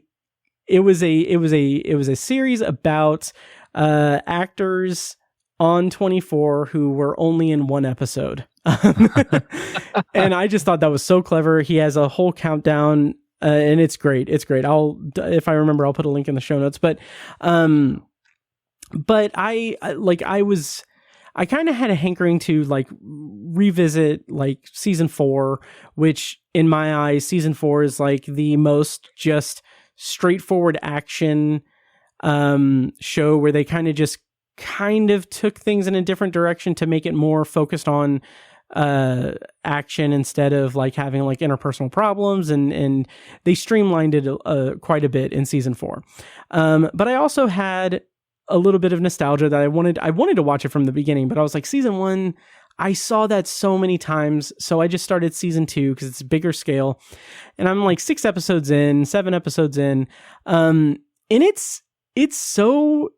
series about actors on 24 who were only in one episode. And I just thought that was so clever. He has a whole countdown, and it's great. If I remember, I'll put a link in the show notes, but I kind of had a hankering to revisit season 4, which in my eyes, season 4 is the most just straightforward action show where they kind of took things in a different direction to make it more focused on action instead of like having like interpersonal problems, and they streamlined it quite a bit in season 4. But I also had a little bit of nostalgia that I wanted to watch it from the beginning, but I was like, season 1, I saw that so many times, so I just started season 2 because it's bigger scale, and I'm like 7 episodes in, and it's so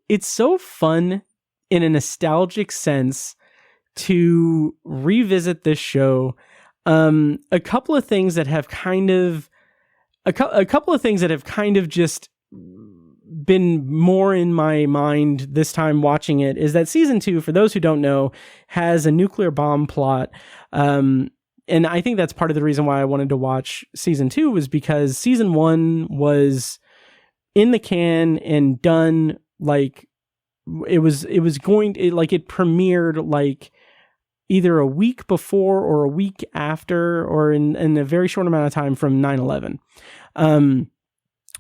fun in a nostalgic sense to revisit this show. A couple of things that have kind of just been more in my mind this time watching it is that season 2, for those who don't know, has a nuclear bomb plot. And I think that's part of the reason why I wanted to watch season 2 was because season 1 was in the can and done like it premiered like either a week before or a week after, or in a very short amount of time from 9/11.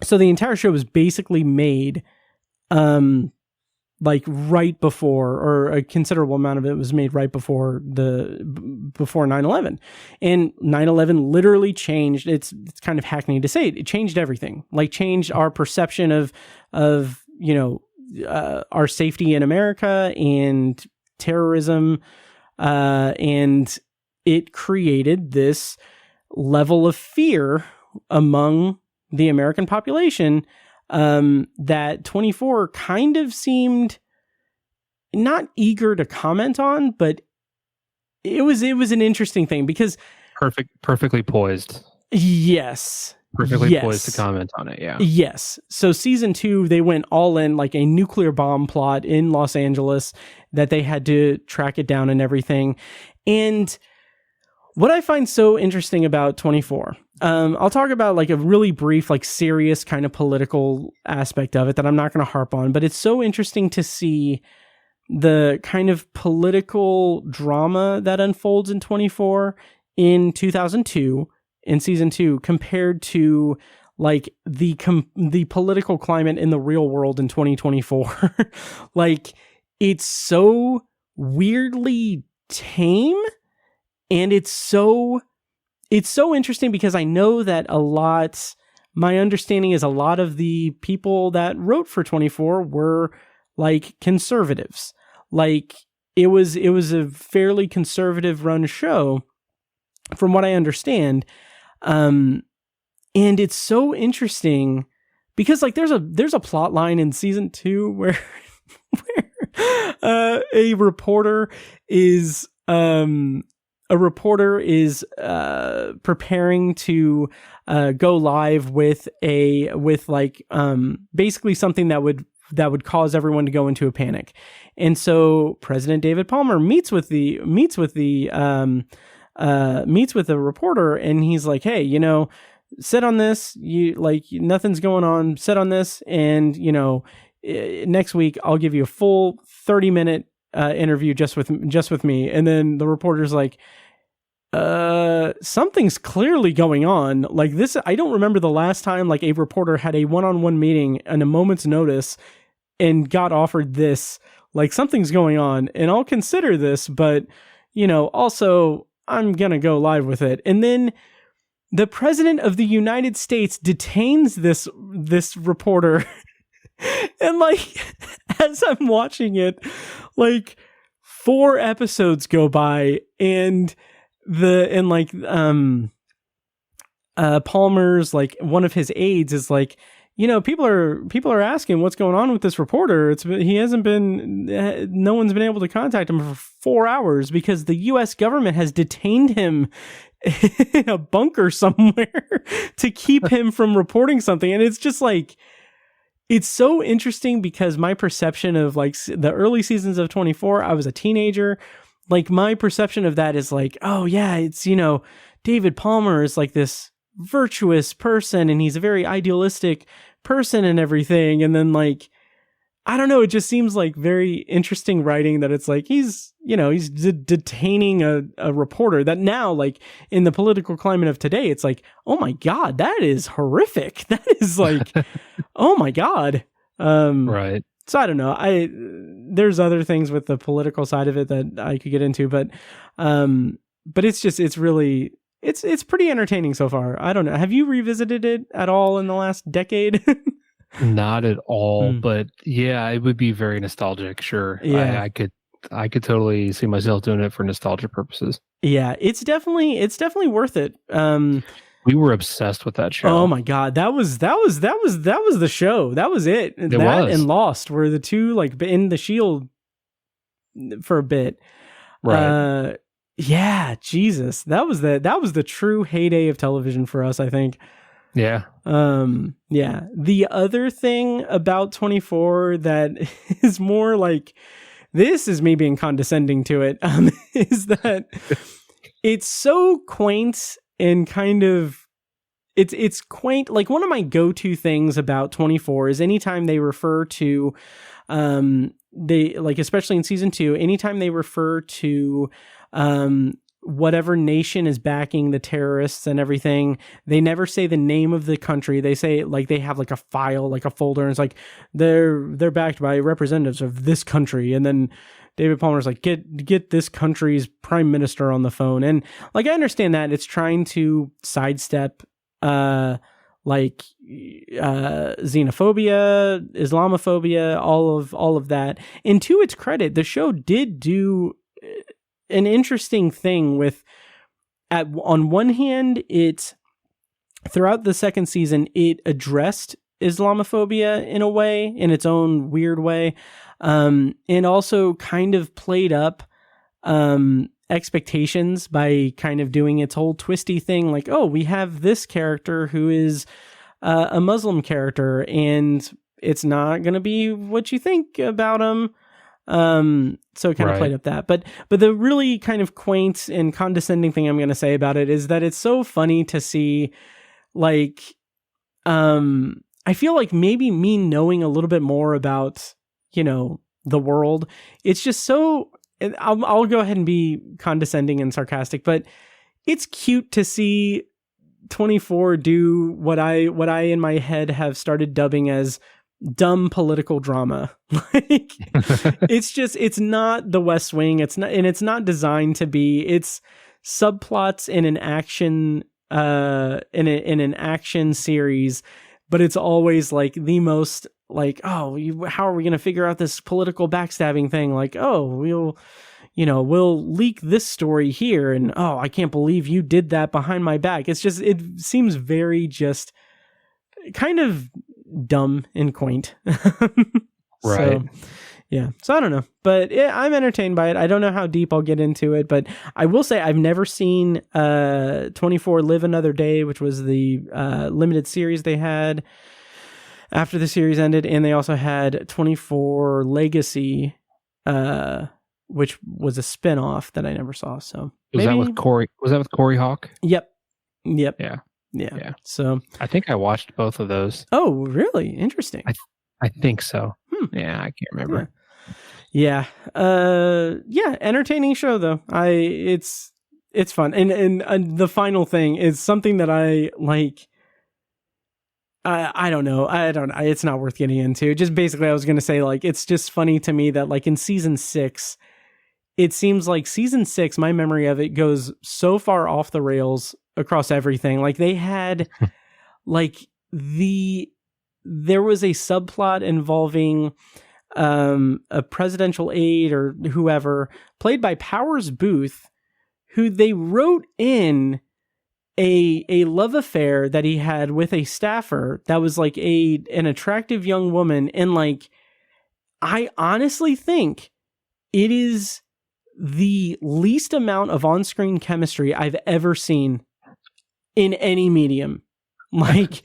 So the entire show was basically made like right before, or a considerable amount of it was made right before 9/11. And 9/11 literally changed, it's kind of hackneyed to say it changed everything, like changed our perception of our safety in America and terrorism, and it created this level of fear among the American population that 24 kind of seemed not eager to comment on, but it was an interesting thing because perfectly poised. Yes. Perfectly poised to comment on it, yeah. Yes. So season 2, they went all in, like a nuclear bomb plot in Los Angeles that they had to track it down and everything. And what I find so interesting about 24, I'll talk about like a really brief, like serious kind of political aspect of it that I'm not going to harp on, but it's so interesting to see the kind of political drama that unfolds in 24 in 2002 in season 2 compared to like the political climate in the real world in 2024. Like it's so weirdly tame, and it's so interesting because I know that my understanding is a lot of the people that wrote for 24 were like conservatives. Like it was a fairly conservative run show from what I understand. And it's so interesting because like there's a plot line in season 2 where a reporter is preparing to go live with basically something that would cause everyone to go into a panic. And so President David Palmer meets with the reporter, and he's like, hey, sit on this, nothing's going on, sit on this, and next week I'll give you a full 30-minute interview just with me. And then the reporter's like, something's clearly going on. Like this, I don't remember the last time like a reporter had a one-on-one meeting and a moment's notice and got offered this. Like something's going on, and I'll consider this, but also I'm gonna go live with it. And then the president of the United States detains this reporter. And like, as I'm watching it, like 4 episodes go by, and Palmer's like one of his aides is like, people are asking what's going on with this reporter. No one's been able to contact him for 4 hours because the U.S. government has detained him in a bunker somewhere to keep him from reporting something. And it's just like, it's so interesting because my perception of like the early seasons of 24, I was a teenager. Like my perception of that is like, oh yeah, it's, David Palmer is like this virtuous person and he's a very idealistic person and everything. And then like, I don't know. It just seems like very interesting writing that it's like he's detaining a reporter that now, like in the political climate of today, it's like, oh my God, that is horrific. That is like, oh my God. Right. So I don't know. There's other things with the political side of it that I could get into, but it's really, it's pretty entertaining so far. I don't know. Have you revisited it at all in the last decade? Not at all, but yeah, it would be very nostalgic. Sure. Yeah. I could totally see myself doing it for nostalgia purposes. Yeah, it's definitely worth it. We were obsessed with that show. Oh my God, that was the show. That was it. That was. And Lost were the two, like, in the Shield for a bit. Right. Yeah, Jesus, that was the true heyday of television for us, I think. Yeah. Yeah. The other thing about 24 that is more like, this is me being condescending to it, is that it's so quaint and kind of, it's quaint. Like, one of my go-to things about 24 is anytime they refer to, they, like, especially in season 2, anytime they refer to, whatever nation is backing the terrorists and everything, they never say the name of the country. They say, like, they have like a file, like a folder, and it's like they're backed by representatives of this country, and then David Palmer's like, get this country's prime minister on the phone. And like, I understand that it's trying to sidestep xenophobia, Islamophobia, all of that. And to its credit, the show did do an interesting thing with, on one hand, it, throughout the second season, it addressed Islamophobia in a way, in its own weird way, and also kind of played up expectations by kind of doing its whole twisty thing, like, oh, we have this character who is a Muslim character, and it's not going to be what you think about him. So it kind of played up that, but the really kind of quaint and condescending thing I'm going to say about it is that it's so funny to see, like, I feel like maybe me knowing a little bit more about, the world, it's just so, I'll go ahead and be condescending and sarcastic, but it's cute to see 24 do what I in my head have started dubbing as dumb political drama. Like, it's not The West Wing. It's not designed to be. It's subplots in an action in an action series, but it's always like the most, like, oh, how are we going to figure out this political backstabbing thing? Like, oh, we'll leak this story here, and oh, I can't believe you did that behind my back. It's just, it seems very just kind of dumb and quaint. Right. So I don't know, but I'm entertained by it. I don't know how deep I'll get into it, but I will say I've never seen 24 Live Another Day, which was the limited series they had after the series ended, and they also had 24 Legacy, which was a spinoff that I never saw. So was that with Corey Hawk? Yep. Yeah. So I think I watched both of those. Oh, really? Interesting. I think so. Yeah, I can't remember. Yeah. Entertaining show though. It's fun. And the final thing is something that I like. I don't know. It's not worth getting into. Just basically, I was going to say, like, it's just funny to me that, like, in season 6, it seems like season 6, my memory of it goes so far off the rails across everything. Like, they had like there was a subplot involving a presidential aide or whoever, played by Powers Booth, who they wrote in a love affair that he had with a staffer that was like an attractive young woman. And like, I honestly think it is the least amount of on-screen chemistry I've ever seen in any medium. Like,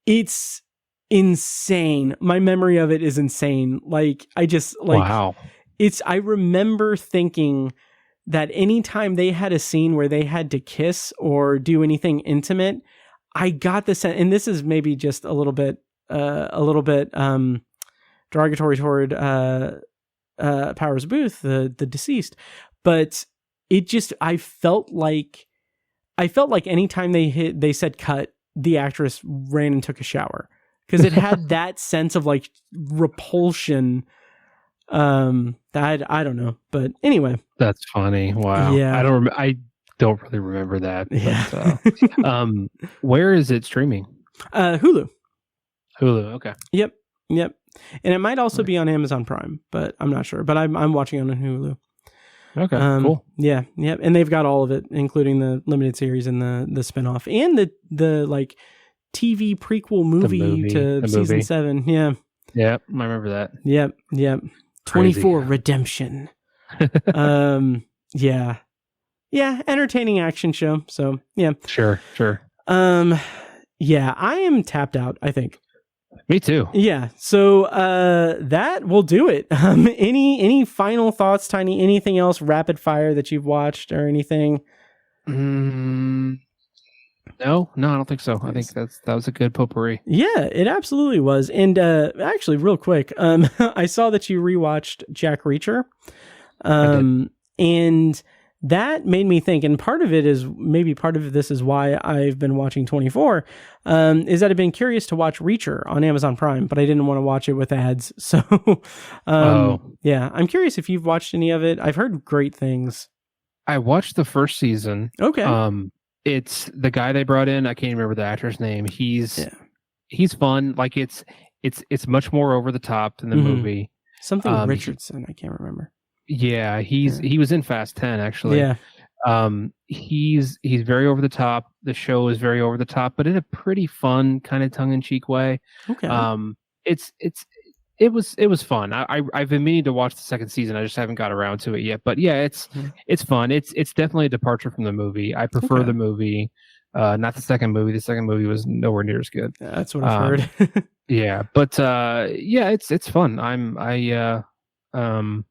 it's insane. My memory of it is insane. Like, I just like, wow. I remember thinking that anytime they had a scene where they had to kiss or do anything intimate, I got the sense, and this is maybe just a little bit derogatory toward Powers Booth, the deceased, but it just I felt like anytime they said cut, the actress ran and took a shower, because it had that sense of like repulsion. That I don't know, but anyway, that's funny. Wow. Yeah. I don't really remember that. Yeah. But, where is it streaming? Hulu. Okay. Yep. And it might also be on Amazon Prime, but I'm not sure. But I'm watching it on Hulu. Okay. Cool. Yeah. And they've got all of it, including the limited series and the spinoff and the like TV prequel movie to season 7. Yeah. Yep. I remember that. Yep. 24 Redemption. Yeah. Entertaining action show. So yeah. Sure. Yeah, I am tapped out, I think. Me too. Yeah. So that will do it. Any final thoughts, Tiny? Anything else rapid fire that you've watched or anything? No, I don't think so. I think that was a good potpourri. Yeah, it absolutely was. And actually, real quick, I saw that you rewatched Jack Reacher. And that made me think, and part of this is why I've been watching 24, is that I've been curious to watch Reacher on Amazon Prime, but I didn't want to watch it with ads. So, yeah, I'm curious if you've watched any of it. I've heard great things. I watched the first season. Okay. It's the guy they brought in. I can't remember the actor's name. He's fun. Like it's much more over the top than the movie. Something Richardson. I can't remember. Yeah, he was in Fast 10 actually. Yeah. He's very over the top. The show is very over the top, but in a pretty fun kind of tongue-in-cheek way. Okay. It was fun. I've been meaning to watch the second season. I just haven't got around to it yet. But yeah, it's fun. It's definitely a departure from the movie. I prefer the movie, not the second movie. The second movie was nowhere near as good. That's what I've heard. Yeah, but yeah, it's fun. I'm gonna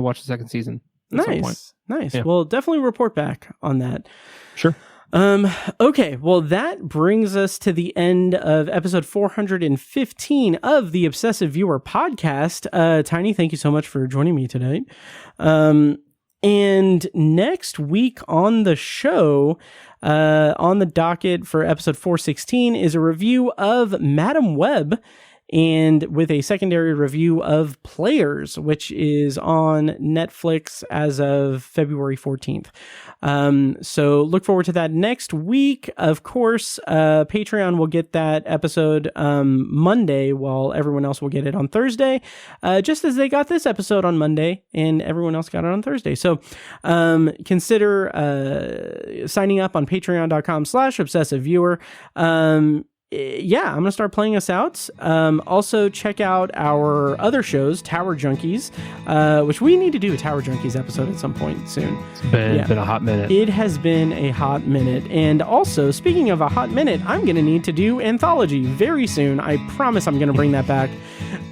watch the second season. Nice. Yeah. Well, definitely report back on that. Sure. Okay. Well, that brings us to the end of episode 415 of the Obsessive Viewer podcast. Tiny, thank you so much for joining me today. And next week on the show, on the docket for episode 416 is a review of Madam Web, and with a secondary review of Players, which is on Netflix as of February 14th. So look forward to that next week. Of course, Patreon will get that episode Monday, while everyone else will get it on Thursday, just as they got this episode on Monday and everyone else got it on Thursday. So consider signing up on patreon.com/obsessiveviewer. Yeah, I'm going to start playing us out. Also, check out our other shows, Tower Junkies, which we need to do a Tower Junkies episode at some point soon. It's been a hot minute. It has been a hot minute. And also, speaking of a hot minute, I'm going to need to do Anthology very soon. I promise I'm going to bring that back.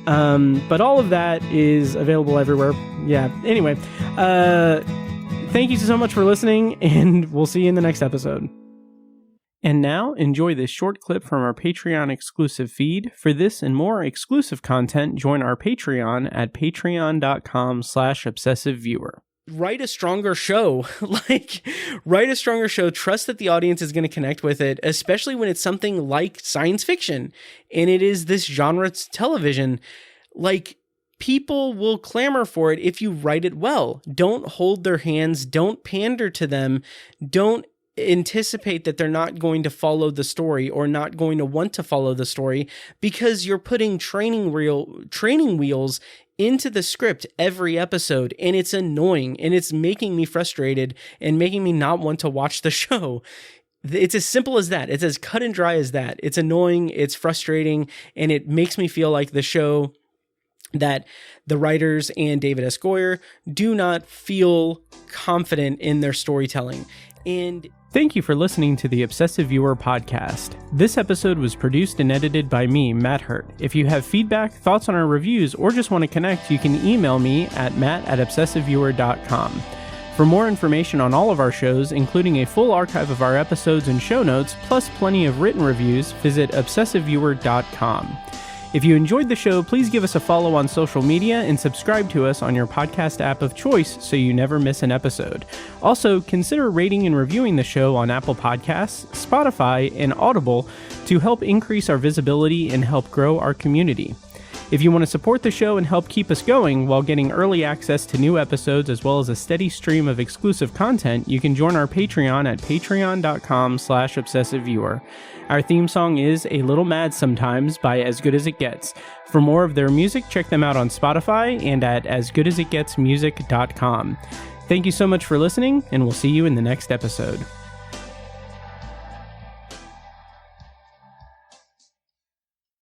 But all of that is available everywhere. Yeah, anyway, thank you so much for listening, and we'll see you in the next episode. And now, enjoy this short clip from our Patreon exclusive feed. For this and more exclusive content, join our Patreon at patreon.com/obsessiveviewer. Write a stronger show. Write a stronger show. Trust that the audience is going to connect with it, especially when it's something like science fiction. And it is this genre's television. People will clamor for it if you write it well. Don't hold their hands. Don't pander to them. Don't anticipate that they're not going to follow the story or not going to want to follow the story, because you're putting training wheels into the script every episode, and it's annoying, and it's making me frustrated and making me not want to watch the show. It's as simple as that. It's as cut and dry as that. It's annoying, it's frustrating, and it makes me feel like the show, that the writers and David S. Goyer do not feel confident in their storytelling. And thank you for listening to the Obsessive Viewer podcast. This episode was produced and edited by me, Matt Hurt. If you have feedback, thoughts on our reviews, or just want to connect, you can email me at matt@obsessiveviewer.com. For more information on all of our shows, including a full archive of our episodes and show notes, plus plenty of written reviews, visit obsessiveviewer.com. If you enjoyed the show, please give us a follow on social media and subscribe to us on your podcast app of choice so you never miss an episode. Also, consider rating and reviewing the show on Apple Podcasts, Spotify, and Audible to help increase our visibility and help grow our community. If you want to support the show and help keep us going while getting early access to new episodes as well as a steady stream of exclusive content, you can join our Patreon at patreon.com/obsessiveviewer. Our theme song is A Little Mad Sometimes by As Good As It Gets. For more of their music, check them out on Spotify and at asgoodasitgetsmusic.com. Thank you so much for listening, and we'll see you in the next episode.